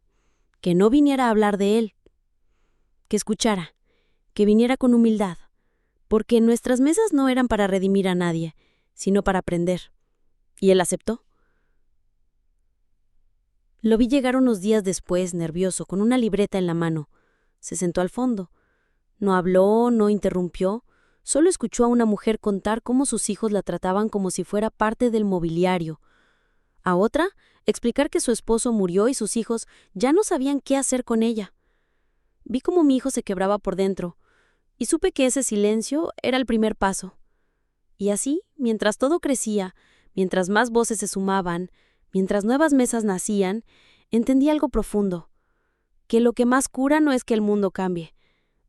que no viniera a hablar de él, que escuchara, que viniera con humildad, porque nuestras mesas no eran para redimir a nadie, sino para aprender. Y él aceptó. Lo vi llegar unos días después, nervioso, con una libreta en la mano. Se sentó al fondo. No habló, no interrumpió, solo escuchó a una mujer contar cómo sus hijos la trataban como si fuera parte del mobiliario. A otra, explicar que su esposo murió y sus hijos ya no sabían qué hacer con ella. Vi cómo mi hijo se quebraba por dentro, y supe que ese silencio era el primer paso. Y así, mientras todo crecía, mientras más voces se sumaban, mientras nuevas mesas nacían, entendí algo profundo: que lo que más cura no es que el mundo cambie,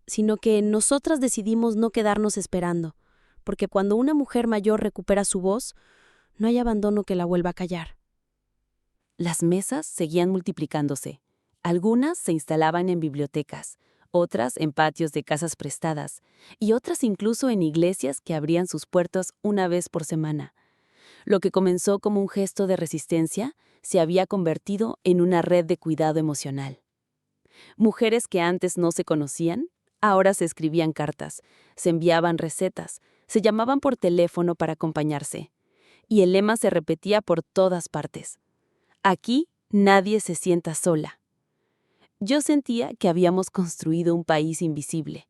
sino que nosotras decidimos no quedarnos esperando, porque cuando una mujer mayor recupera su voz, no hay abandono que la vuelva a callar. Las mesas seguían multiplicándose. Algunas se instalaban en bibliotecas, otras en patios de casas prestadas, y otras incluso en iglesias que abrían sus puertas una vez por semana. Lo que comenzó como un gesto de resistencia se había convertido en una red de cuidado emocional. Mujeres que antes no se conocían, ahora se escribían cartas, se enviaban recetas, se llamaban por teléfono para acompañarse. y el lema se repetía por todas partes. Aquí nadie se sienta sola. Yo sentía que habíamos construido un país invisible,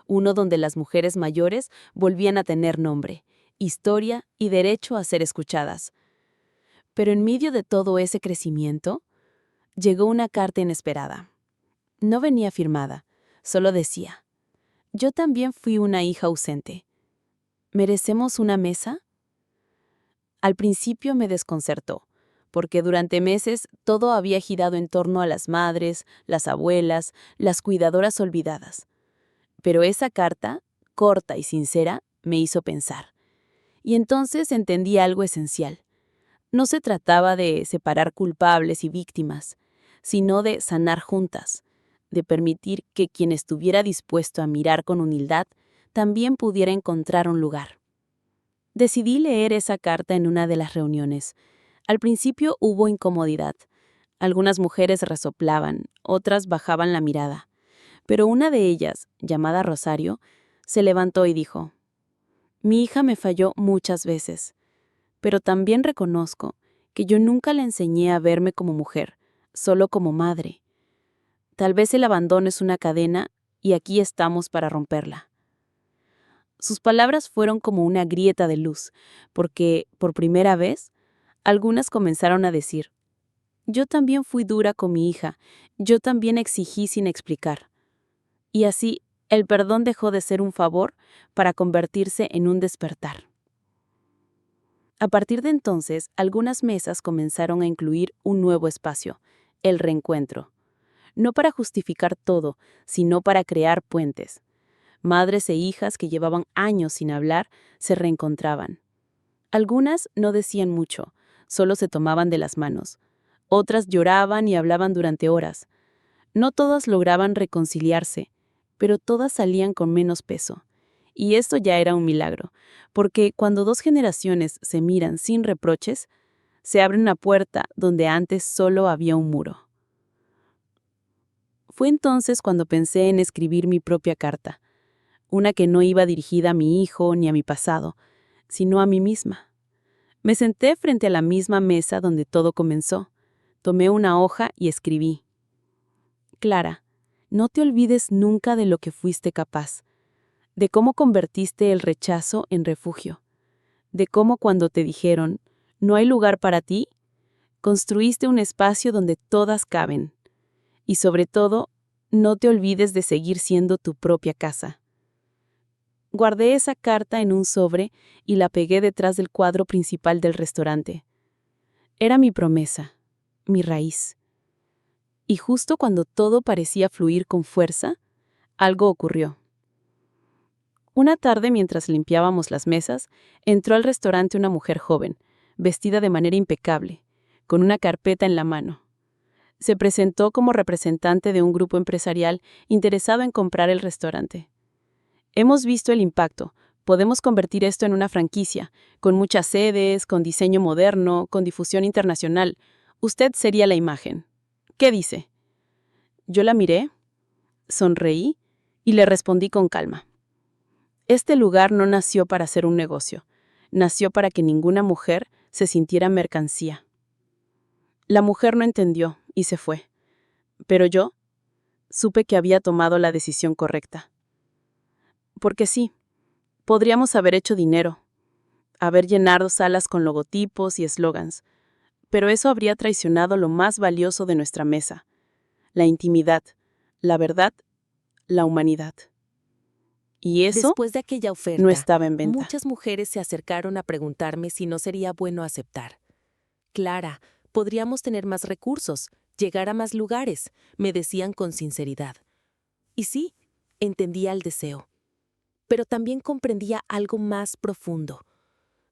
uno donde las mujeres mayores volvían a tener nombre, historia y derecho a ser escuchadas. Pero en medio de todo ese crecimiento, llegó una carta inesperada. No venía firmada, solo decía: yo también fui una hija ausente. ¿Merecemos una mesa? Al principio me desconcertó, porque durante meses todo había girado en torno a las madres, las abuelas, las cuidadoras olvidadas. Pero esa carta, corta y sincera, me hizo pensar. Y entonces entendí algo esencial. No se trataba de separar culpables y víctimas, sino de sanar juntas, de permitir que quien estuviera dispuesto a mirar con humildad también pudiera encontrar un lugar. Decidí leer esa carta en una de las reuniones. Al principio hubo incomodidad. Algunas mujeres resoplaban, otras bajaban la mirada. Pero una de ellas, llamada Rosario, se levantó y dijo: mi hija me falló muchas veces, pero también reconozco que yo nunca le enseñé a verme como mujer, solo como madre. Tal vez el abandono es una cadena y aquí estamos para romperla. Sus palabras fueron como una grieta de luz, porque, por primera vez, algunas comenzaron a decir: yo también fui dura con mi hija, yo también exigí sin explicar. Y así, el perdón dejó de ser un favor para convertirse en un despertar. A partir de entonces, algunas mesas comenzaron a incluir un nuevo espacio, el reencuentro. No para justificar todo, sino para crear puentes. Madres e hijas que llevaban años sin hablar se reencontraban. Algunas no decían mucho, solo se tomaban de las manos. Otras lloraban y hablaban durante horas. No todas lograban reconciliarse, pero todas salían con menos peso. Y esto ya era un milagro, porque cuando dos generaciones se miran sin reproches, se abre una puerta donde antes solo había un muro. Fue entonces cuando pensé en escribir mi propia carta, una que no iba dirigida a mi hijo ni a mi pasado, sino a mí misma. Me senté frente a la misma mesa donde todo comenzó, tomé una hoja y escribí: Clara, no te olvides nunca de lo que fuiste capaz, de cómo convertiste el rechazo en refugio, de cómo cuando te dijeron «no hay lugar para ti», construiste un espacio donde todas caben. Y sobre todo, no te olvides de seguir siendo tu propia casa. Guardé esa carta en un sobre y la pegué detrás del cuadro principal del restaurante. Era mi promesa, mi raíz. Y justo cuando todo parecía fluir con fuerza, algo ocurrió. Una tarde, mientras limpiábamos las mesas, entró al restaurante una mujer joven, vestida de manera impecable, con una carpeta en la mano. Se presentó como representante de un grupo empresarial interesado en comprar el restaurante. Hemos visto el impacto. Podemos convertir esto en una franquicia, con muchas sedes, con diseño moderno, con difusión internacional. Usted sería la imagen. ¿Qué dice? Yo la miré, sonreí y le respondí con calma. Este lugar no nació para ser un negocio, nació para que ninguna mujer se sintiera mercancía. La mujer no entendió y se fue, pero yo supe que había tomado la decisión correcta. Porque sí, podríamos haber hecho dinero, haber llenado salas con logotipos y eslogans, pero eso habría traicionado lo más valioso de nuestra mesa: la intimidad, la verdad, la humanidad. Y eso Después de aquella oferta, no estaba en venta. muchas mujeres se acercaron a preguntarme si no sería bueno aceptar. Clara, podríamos tener más recursos, llegar a más lugares, me decían con sinceridad. Y sí, entendía el deseo. Pero también comprendía algo más profundo,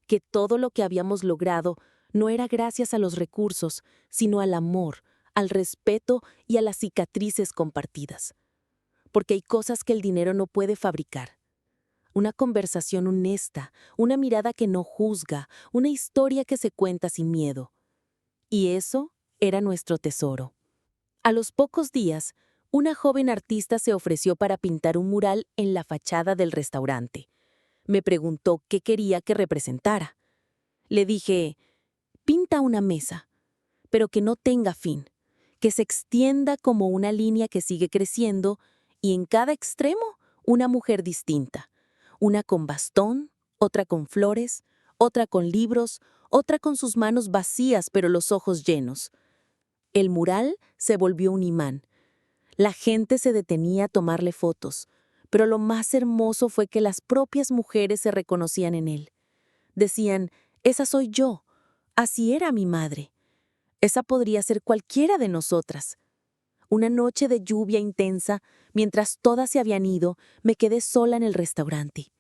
que todo lo que habíamos logrado no era gracias a los recursos, sino al amor, al respeto y a las cicatrices compartidas. Porque hay cosas que el dinero no puede fabricar. Una conversación honesta, una mirada que no juzga, una historia que se cuenta sin miedo. Y eso era nuestro tesoro. A los pocos días, una joven artista se ofreció para pintar un mural en la fachada del restaurante. Me preguntó qué quería que representara. Le dije, pinta una mesa, pero que no tenga fin, que se extienda como una línea que sigue creciendo y en cada extremo una mujer distinta, una con bastón, otra con flores, otra con libros, otra con sus manos vacías pero los ojos llenos. El mural se volvió un imán. La gente se detenía a tomarle fotos, pero lo más hermoso fue que las propias mujeres se reconocían en él. Decían, esa soy yo, así era mi madre. Esa podría ser cualquiera de nosotras. Una noche de lluvia intensa, mientras todas se habían ido, me quedé sola en el restaurante.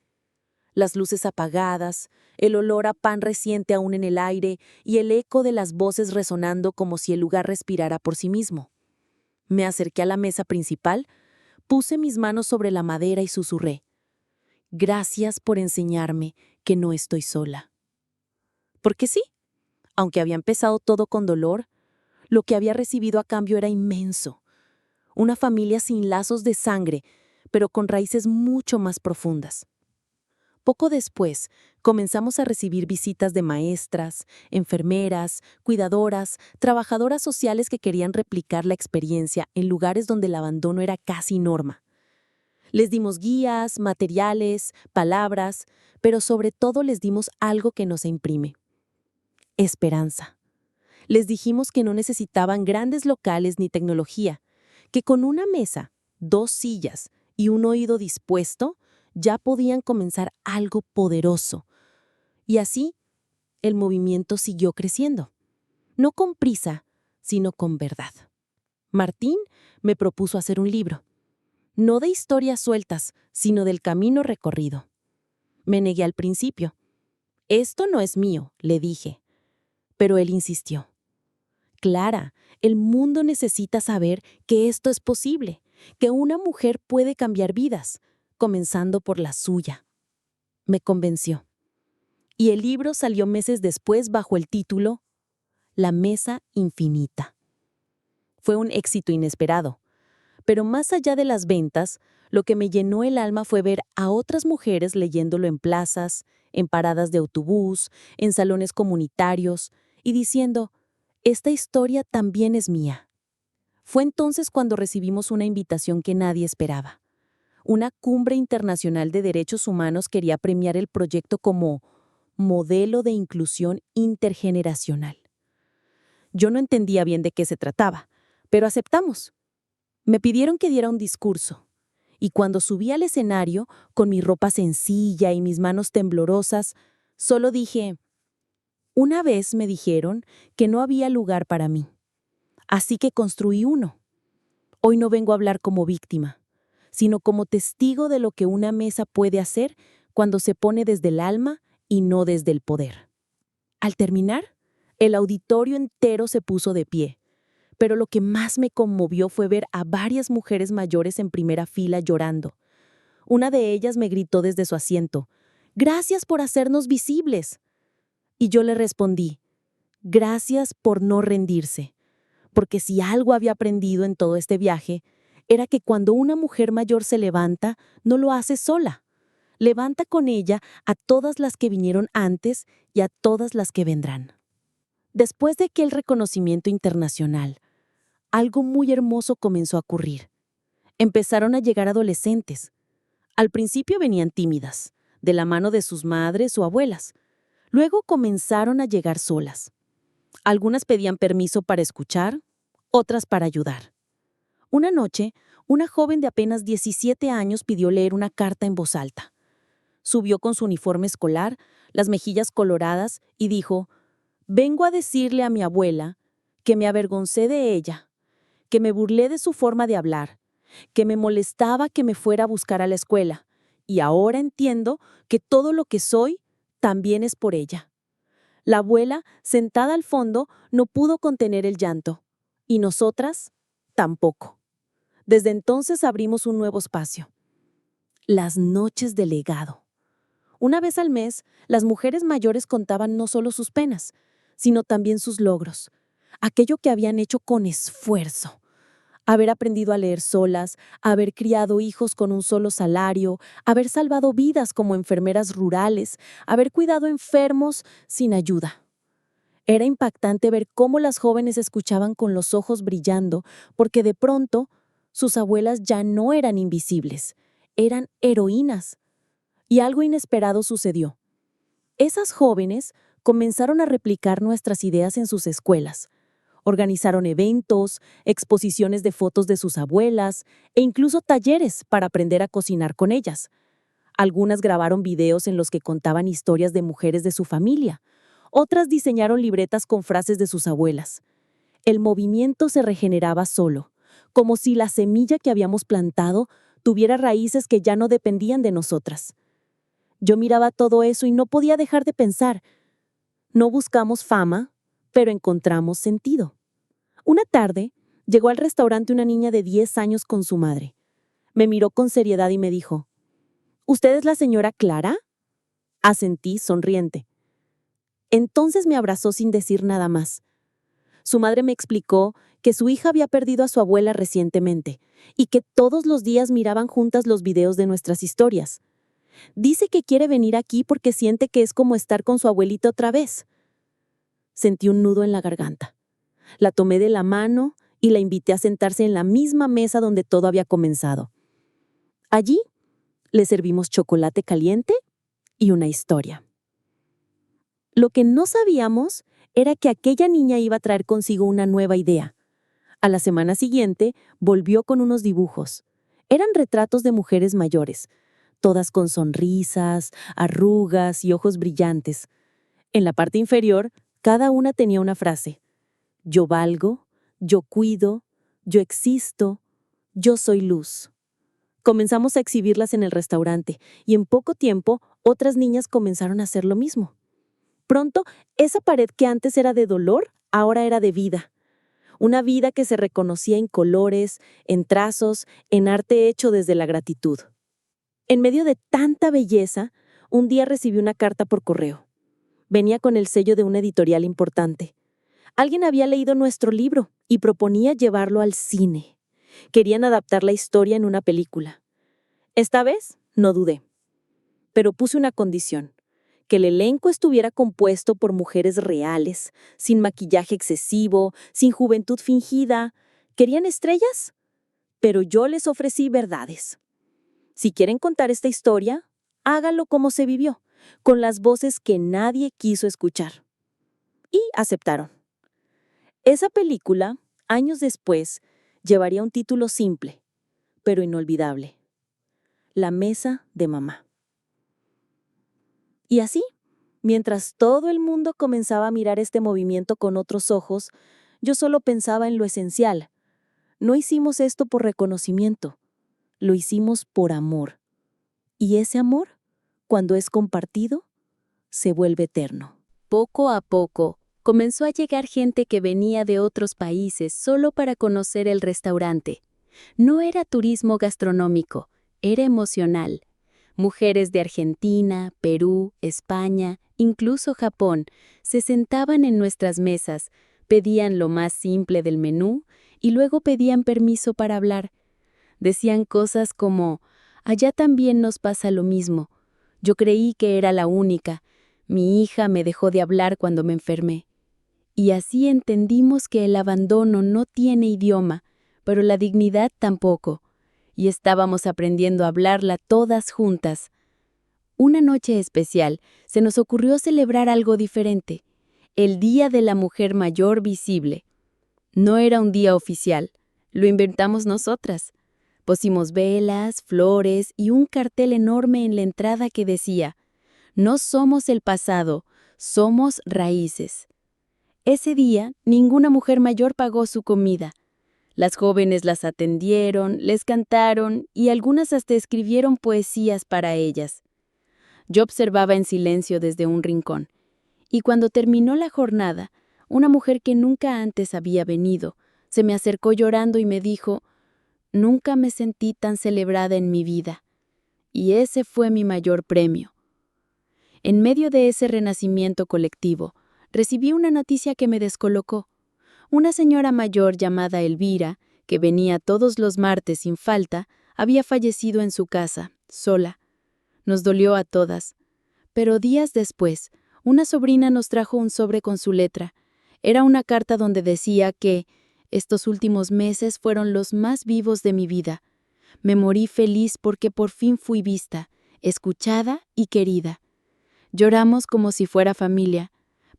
Las luces apagadas, el olor a pan reciente aún en el aire y el eco de las voces resonando como si el lugar respirara por sí mismo. Me acerqué a la mesa principal, puse mis manos sobre la madera y susurré, «Gracias por enseñarme que no estoy sola». Porque sí, aunque había empezado todo con dolor, lo que había recibido a cambio era inmenso. Una familia sin lazos de sangre, pero con raíces mucho más profundas. Poco después, comenzamos a recibir visitas de maestras, enfermeras, cuidadoras, trabajadoras sociales que querían replicar la experiencia en lugares donde el abandono era casi norma. Les dimos guías, materiales, palabras, pero sobre todo les dimos algo que no se imprime: esperanza. Les dijimos que no necesitaban grandes locales ni tecnología, que con una mesa, 2 sillas y un oído dispuesto, ya podían comenzar algo poderoso. Y así, el movimiento siguió creciendo. No con prisa, sino con verdad. Martín me propuso hacer un libro. No de historias sueltas, sino del camino recorrido. Me negué al principio. Esto no es mío, le dije. Pero él insistió. Clara, el mundo necesita saber que esto es posible, que una mujer puede cambiar vidas, comenzando por la suya. Me convenció. Y el libro salió meses después bajo el título La Mesa Infinita. Fue un éxito inesperado, pero más allá de las ventas, lo que me llenó el alma fue ver a otras mujeres leyéndolo en plazas, en paradas de autobús, en salones comunitarios, y diciendo, esta historia también es mía. Fue entonces cuando recibimos una invitación que nadie esperaba. Una cumbre internacional de derechos humanos quería premiar el proyecto como modelo de inclusión intergeneracional. Yo no entendía bien de qué se trataba, pero aceptamos. Me pidieron que diera un discurso, y cuando subí al escenario, con mi ropa sencilla y mis manos temblorosas, solo dije, una vez me dijeron que no había lugar para mí, así que construí uno. Hoy no vengo a hablar como víctima, sino como testigo de lo que una mesa puede hacer cuando se pone desde el alma y no desde el poder. Al terminar, el auditorio entero se puso de pie, pero lo que más me conmovió fue ver a varias mujeres mayores en primera fila llorando. Una de ellas me gritó desde su asiento, «Gracias por hacernos visibles». Y yo le respondí, «Gracias por no rendirse», porque si algo había aprendido en todo este viaje, era que cuando una mujer mayor se levanta, no lo hace sola. Levanta con ella a todas las que vinieron antes y a todas las que vendrán. Después de aquel reconocimiento internacional, algo muy hermoso comenzó a ocurrir. Empezaron a llegar adolescentes. Al principio venían tímidas, de la mano de sus madres o abuelas. Luego comenzaron a llegar solas. Algunas pedían permiso para escuchar, otras para ayudar. Una noche, una joven de apenas 17 años pidió leer una carta en voz alta. Subió con su uniforme escolar, las mejillas coloradas, y dijo, «Vengo a decirle a mi abuela que me avergoncé de ella, que me burlé de su forma de hablar, que me molestaba que me fuera a buscar a la escuela, y ahora entiendo que todo lo que soy también es por ella». La abuela, sentada al fondo, no pudo contener el llanto, y nosotras tampoco. Desde entonces abrimos un nuevo espacio. Las noches de legado. Una vez al mes, las mujeres mayores contaban no solo sus penas, sino también sus logros, aquello que habían hecho con esfuerzo, Haber aprendido a leer solas, haber criado hijos con un solo salario, haber salvado vidas como enfermeras rurales, haber cuidado enfermos sin ayuda. Era impactante ver cómo las jóvenes escuchaban con los ojos brillando, porque de pronto sus abuelas ya no eran invisibles, eran heroínas. Y algo inesperado sucedió. Esas jóvenes comenzaron a replicar nuestras ideas en sus escuelas. Organizaron eventos, exposiciones de fotos de sus abuelas e incluso talleres para aprender a cocinar con ellas. Algunas grabaron videos en los que contaban historias de mujeres de su familia. Otras diseñaron libretas con frases de sus abuelas. El movimiento se regeneraba solo, como si la semilla que habíamos plantado tuviera raíces que ya no dependían de nosotras. Yo miraba todo eso y no podía dejar de pensar. No buscamos fama, pero encontramos sentido. Una tarde, llegó al restaurante una niña de 10 años con su madre. Me miró con seriedad y me dijo, ¿usted es la señora Clara? Asentí, sonriente. Entonces me abrazó sin decir nada más. Su madre me explicó que su hija había perdido a su abuela recientemente y que todos los días miraban juntas los videos de nuestras historias. Dice que quiere venir aquí porque siente que es como estar con su abuelita otra vez. Sentí un nudo en la garganta. La tomé de la mano y la invité a sentarse en la misma mesa donde todo había comenzado. Allí le servimos chocolate caliente y una historia. Lo que no sabíamos era que aquella niña iba a traer consigo una nueva idea. A la semana siguiente volvió con unos dibujos. Eran retratos de mujeres mayores, todas con sonrisas, arrugas y ojos brillantes. En la parte inferior, cada una tenía una frase. Yo valgo, yo cuido, yo existo, yo soy luz. Comenzamos a exhibirlas en el restaurante y en poco tiempo otras niñas comenzaron a hacer lo mismo. Pronto, esa pared que antes era de dolor, ahora era de vida. Una vida que se reconocía en colores, en trazos, en arte hecho desde la gratitud. En medio de tanta belleza, un día recibí una carta por correo. Venía con el sello de una editorial importante. Alguien había leído nuestro libro y proponía llevarlo al cine. Querían adaptar la historia en una película. Esta vez, no dudé. Pero puse una condición. Que el elenco estuviera compuesto por mujeres reales, sin maquillaje excesivo, sin juventud fingida. ¿Querían estrellas? Pero yo les ofrecí verdades. Si quieren contar esta historia, hágalo como se vivió, con las voces que nadie quiso escuchar. Y aceptaron. Esa película, años después, llevaría un título simple, pero inolvidable. La mesa de mamá. Y así, mientras todo el mundo comenzaba a mirar este movimiento con otros ojos, yo solo pensaba en lo esencial. No hicimos esto por reconocimiento, lo hicimos por amor. Y ese amor, cuando es compartido, se vuelve eterno. Poco a poco, comenzó a llegar gente que venía de otros países solo para conocer el restaurante. No era turismo gastronómico, era emocional. Mujeres de Argentina, Perú, España, incluso Japón, se sentaban en nuestras mesas, pedían lo más simple del menú y luego pedían permiso para hablar. Decían cosas como, allá también nos pasa lo mismo. Yo creí que era la única. Mi hija me dejó de hablar cuando me enfermé. Y así entendimos que el abandono no tiene idioma, pero la dignidad tampoco. Y estábamos aprendiendo a hablarla todas juntas. Una noche especial, se nos ocurrió celebrar algo diferente, el Día de la Mujer Mayor Visible. No era un día oficial, lo inventamos nosotras. Pusimos velas, flores y un cartel enorme en la entrada que decía, no somos el pasado, somos raíces. Ese día, ninguna mujer mayor pagó su comida. Las jóvenes las atendieron, les cantaron y algunas hasta escribieron poesías para ellas. Yo observaba en silencio desde un rincón. Y cuando terminó la jornada, una mujer que nunca antes había venido, se me acercó llorando y me dijo, nunca me sentí tan celebrada en mi vida. Y ese fue mi mayor premio. En medio de ese renacimiento colectivo, recibí una noticia que me descolocó. Una señora mayor llamada Elvira, que venía todos los martes sin falta, había fallecido en su casa, sola. Nos dolió a todas. Pero días después, una sobrina nos trajo un sobre con su letra. Era una carta donde decía que estos últimos meses fueron los más vivos de mi vida. Me morí feliz porque por fin fui vista, escuchada y querida. Lloramos como si fuera familia,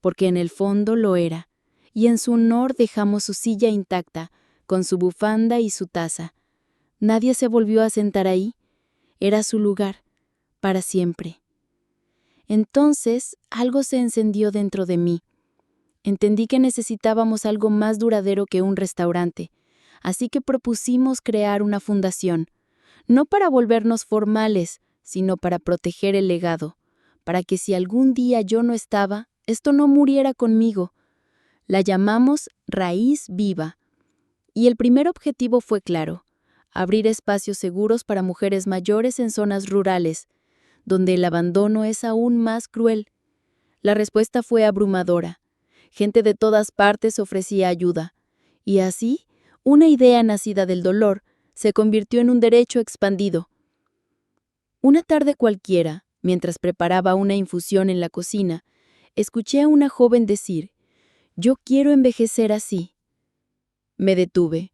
porque en el fondo lo era, y en su honor dejamos su silla intacta, con su bufanda y su taza. Nadie se volvió a sentar ahí. Era su lugar, para siempre. Entonces, algo se encendió dentro de mí. Entendí que necesitábamos algo más duradero que un restaurante, así que propusimos crear una fundación, no para volvernos formales, sino para proteger el legado, para que si algún día yo no estaba, esto no muriera conmigo. La llamamos Raíz Viva. Y el primer objetivo fue claro: abrir espacios seguros para mujeres mayores en zonas rurales, donde el abandono es aún más cruel. La respuesta fue abrumadora. Gente de todas partes ofrecía ayuda. Y así, una idea nacida del dolor se convirtió en un derecho expandido. Una tarde cualquiera, mientras preparaba una infusión en la cocina, escuché a una joven decir: «Yo quiero envejecer así». Me detuve.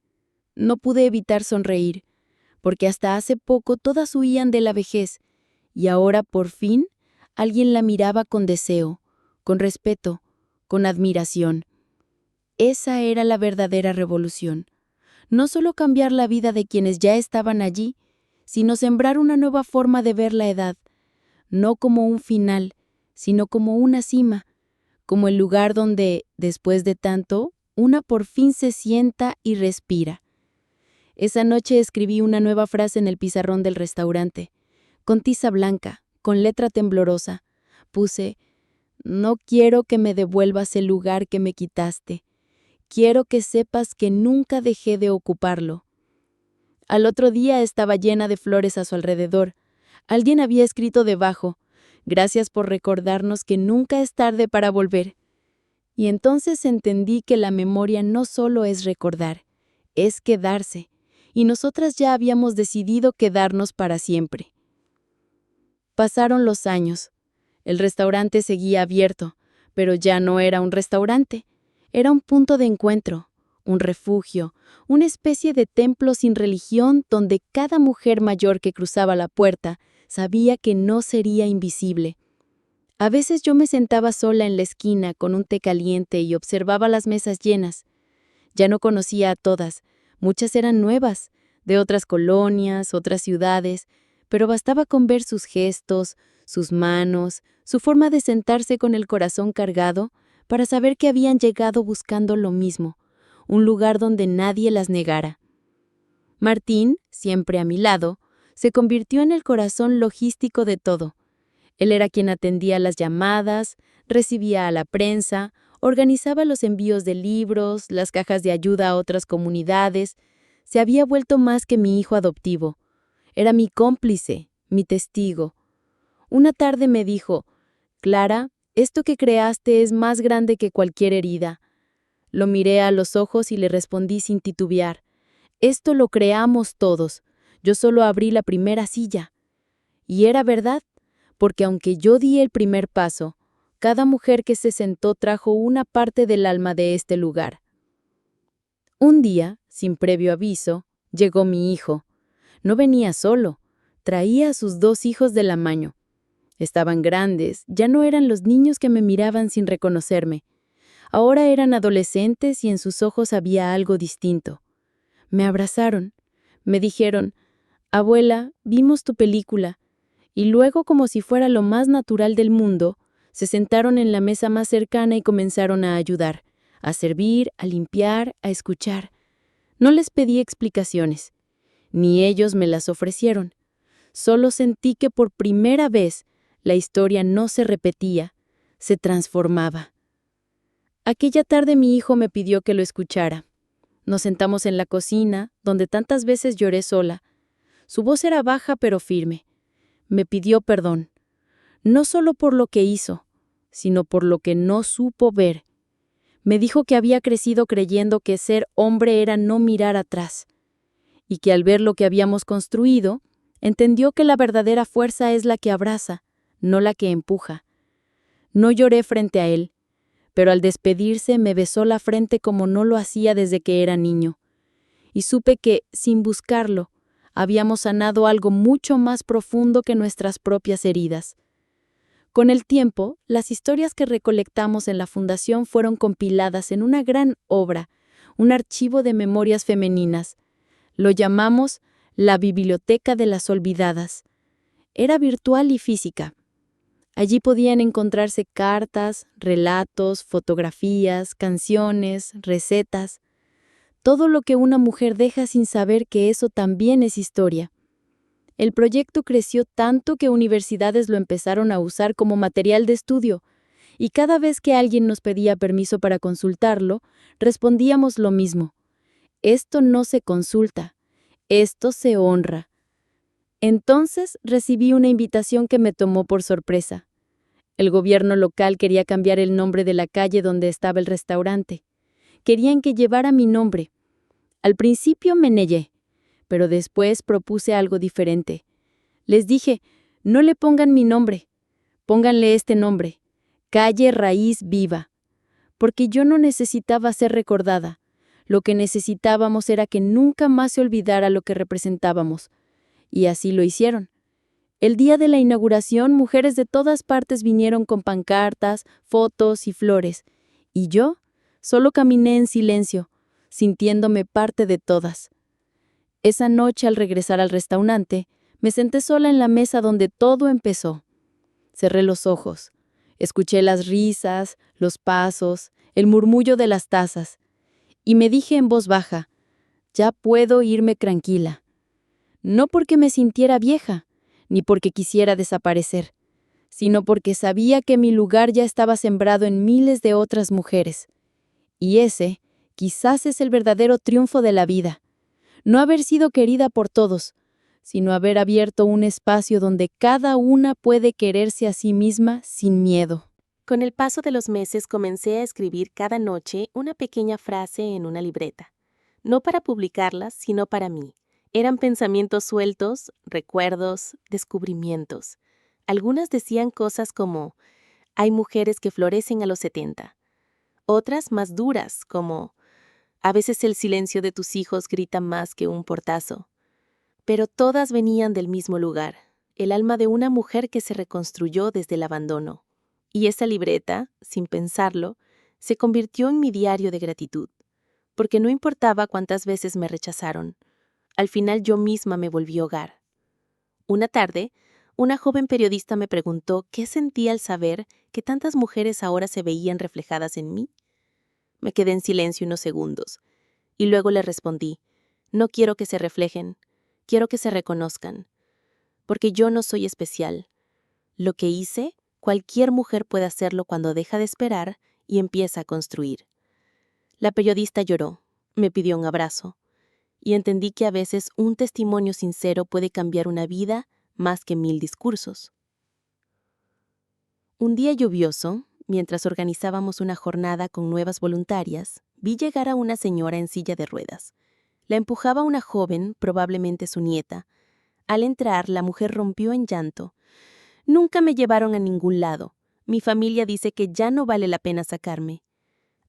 No pude evitar sonreír, porque hasta hace poco todas huían de la vejez, y ahora, por fin, alguien la miraba con deseo, con respeto, con admiración. Esa era la verdadera revolución. No solo cambiar la vida de quienes ya estaban allí, sino sembrar una nueva forma de ver la edad, no como un final, sino como una cima, como el lugar donde, después de tanto, una por fin se sienta y respira. Esa noche escribí una nueva frase en el pizarrón del restaurante, con tiza blanca, con letra temblorosa. Puse: «No quiero que me devuelvas el lugar que me quitaste. Quiero que sepas que nunca dejé de ocuparlo». Al otro día estaba llena de flores a su alrededor. Alguien había escrito debajo: «Gracias por recordarnos que nunca es tarde para volver». Y entonces entendí que la memoria no solo es recordar, es quedarse, y nosotras ya habíamos decidido quedarnos para siempre. Pasaron los años. El restaurante seguía abierto, pero ya no era un restaurante. Era un punto de encuentro, un refugio, una especie de templo sin religión donde cada mujer mayor que cruzaba la puerta sabía que no sería invisible. A veces yo me sentaba sola en la esquina con un té caliente y observaba las mesas llenas. Ya no conocía a todas, muchas eran nuevas, de otras colonias, otras ciudades, pero bastaba con ver sus gestos, sus manos, su forma de sentarse con el corazón cargado, para saber que habían llegado buscando lo mismo, un lugar donde nadie las negara. Martín, siempre a mi lado, se convirtió en el corazón logístico de todo. Él era quien atendía las llamadas, recibía a la prensa, organizaba los envíos de libros, las cajas de ayuda a otras comunidades. Se había vuelto más que mi hijo adoptivo. Era mi cómplice, mi testigo. Una tarde me dijo: «Clara, esto que creaste es más grande que cualquier herida». Lo miré a los ojos y le respondí sin titubear: «Esto lo creamos todos. Yo solo abrí la primera silla». Y era verdad, porque aunque yo di el primer paso, cada mujer que se sentó trajo una parte del alma de este lugar. Un día, sin previo aviso, llegó mi hijo. No venía solo, traía a sus 2 hijos del amaño. Estaban grandes, ya no eran los niños que me miraban sin reconocerme. Ahora eran adolescentes y en sus ojos había algo distinto. Me abrazaron, me dijeron: «Abuela, vimos tu película». Y luego, como si fuera lo más natural del mundo, se sentaron en la mesa más cercana y comenzaron a ayudar, a servir, a limpiar, a escuchar. No les pedí explicaciones, ni ellos me las ofrecieron. Solo sentí que por primera vez la historia no se repetía, se transformaba. Aquella tarde mi hijo me pidió que lo escuchara. Nos sentamos en la cocina, donde tantas veces lloré sola. Su voz era baja pero firme. Me pidió perdón, no solo por lo que hizo, sino por lo que no supo ver. Me dijo que había crecido creyendo que ser hombre era no mirar atrás, y que al ver lo que habíamos construido, entendió que la verdadera fuerza es la que abraza, no la que empuja. No lloré frente a él, pero al despedirse me besó la frente como no lo hacía desde que era niño, y supe que, sin buscarlo, habíamos sanado algo mucho más profundo que nuestras propias heridas. Con el tiempo, las historias que recolectamos en la Fundación fueron compiladas en una gran obra, un archivo de memorias femeninas. Lo llamamos la Biblioteca de las Olvidadas. Era virtual y física. Allí podían encontrarse cartas, relatos, fotografías, canciones, recetas. Todo lo que una mujer deja sin saber que eso también es historia. El proyecto creció tanto que universidades lo empezaron a usar como material de estudio, y cada vez que alguien nos pedía permiso para consultarlo, respondíamos lo mismo. Esto no se consulta, esto se honra. Entonces recibí una invitación que me tomó por sorpresa. El gobierno local quería cambiar el nombre de la calle donde estaba el restaurante. Querían que llevara mi nombre. Al principio me negué, pero después propuse algo diferente. Les dije, no le pongan mi nombre, pónganle este nombre, Calle Raíz Viva, porque yo no necesitaba ser recordada. Lo que necesitábamos era que nunca más se olvidara lo que representábamos. Y así lo hicieron. El día de la inauguración, mujeres de todas partes vinieron con pancartas, fotos y flores, y yo solo caminé en silencio, sintiéndome parte de todas. Esa noche, al regresar al restaurante, me senté sola en la mesa donde todo empezó. Cerré los ojos, escuché las risas, los pasos, el murmullo de las tazas, y me dije en voz baja, ya puedo irme tranquila. No porque me sintiera vieja, ni porque quisiera desaparecer, sino porque sabía que mi lugar ya estaba sembrado en miles de otras mujeres. Y ese, quizás es el verdadero triunfo de la vida. No haber sido querida por todos, sino haber abierto un espacio donde cada una puede quererse a sí misma sin miedo. Con el paso de los meses comencé a escribir cada noche una pequeña frase en una libreta. No para publicarlas, sino para mí. Eran pensamientos sueltos, recuerdos, descubrimientos. Algunas decían cosas como, hay mujeres que florecen a los 70. Otras más duras, como, a veces el silencio de tus hijos grita más que un portazo. Pero todas venían del mismo lugar, el alma de una mujer que se reconstruyó desde el abandono. Y esa libreta, sin pensarlo, se convirtió en mi diario de gratitud, porque no importaba cuántas veces me rechazaron. Al final yo misma me volví hogar. Una tarde, una joven periodista me preguntó qué sentía al saber que tantas mujeres ahora se veían reflejadas en mí. Me quedé en silencio unos segundos, y luego le respondí, no quiero que se reflejen, quiero que se reconozcan, porque yo no soy especial. Lo que hice, cualquier mujer puede hacerlo cuando deja de esperar y empieza a construir. La periodista lloró, me pidió un abrazo, y entendí que a veces un testimonio sincero puede cambiar una vida más que 1000 discursos. Un día lluvioso, mientras organizábamos una jornada con nuevas voluntarias, vi llegar a una señora en silla de ruedas. La empujaba una joven, probablemente su nieta. Al entrar, la mujer rompió en llanto. Nunca me llevaron a ningún lado. Mi familia dice que ya no vale la pena sacarme.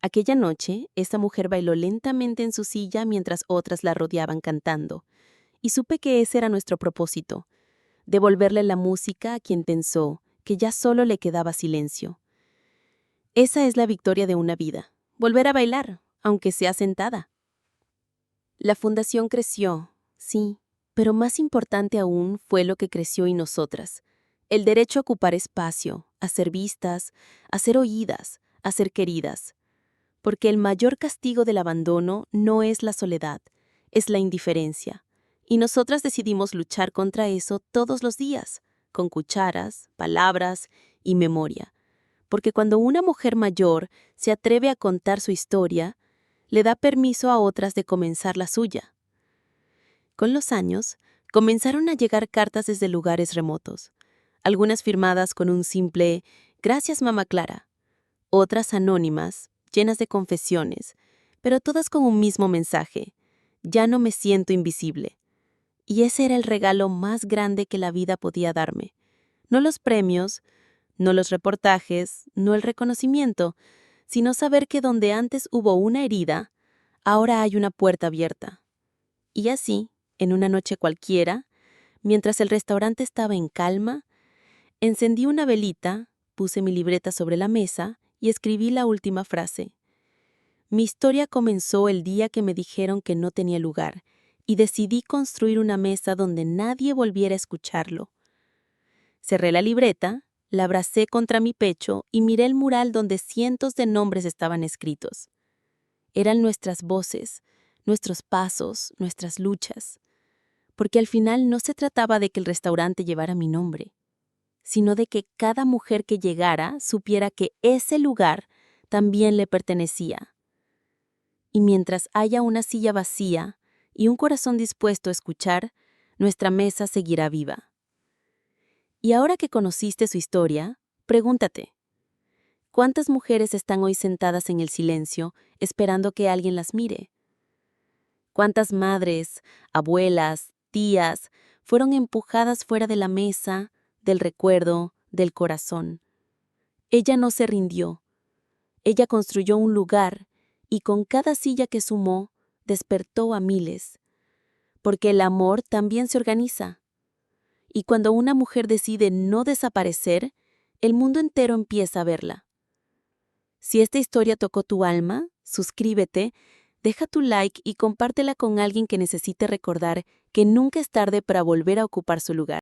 Aquella noche, esa mujer bailó lentamente en su silla mientras otras la rodeaban cantando. Y supe que ese era nuestro propósito, devolverle la música a quien pensó que ya solo le quedaba silencio. Esa es la victoria de una vida, volver a bailar, aunque sea sentada. La fundación creció, sí, pero más importante aún fue lo que creció en nosotras. El derecho a ocupar espacio, a ser vistas, a ser oídas, a ser queridas. Porque el mayor castigo del abandono no es la soledad, es la indiferencia. Y nosotras decidimos luchar contra eso todos los días, con cucharas, palabras y memoria. Porque cuando una mujer mayor se atreve a contar su historia, le da permiso a otras de comenzar la suya. Con los años, comenzaron a llegar cartas desde lugares remotos, algunas firmadas con un simple «Gracias, mamá Clara», otras anónimas, llenas de confesiones, pero todas con un mismo mensaje: ya no me siento invisible. Y ese era el regalo más grande que la vida podía darme. No los premios, no los reportajes, no el reconocimiento, sino saber que donde antes hubo una herida, ahora hay una puerta abierta. Y así, en una noche cualquiera, mientras el restaurante estaba en calma, encendí una velita, puse mi libreta sobre la mesa y escribí la última frase. Mi historia comenzó el día que me dijeron que no tenía lugar, y decidí construir una mesa donde nadie volviera a escucharlo. Cerré la libreta, la abracé contra mi pecho y miré el mural donde cientos de nombres estaban escritos. Eran nuestras voces, nuestros pasos, nuestras luchas. Porque al final no se trataba de que el restaurante llevara mi nombre, sino de que cada mujer que llegara supiera que ese lugar también le pertenecía. Y mientras haya una silla vacía y un corazón dispuesto a escuchar, nuestra mesa seguirá viva. Y ahora que conociste su historia, pregúntate, ¿cuántas mujeres están hoy sentadas en el silencio esperando que alguien las mire? ¿Cuántas madres, abuelas, tías fueron empujadas fuera de la mesa, del recuerdo, del corazón? Ella no se rindió. Ella construyó un lugar y con cada silla que sumó, despertó a miles. Porque el amor también se organiza. Y cuando una mujer decide no desaparecer, el mundo entero empieza a verla. Si esta historia tocó tu alma, suscríbete, deja tu like y compártela con alguien que necesite recordar que nunca es tarde para volver a ocupar su lugar.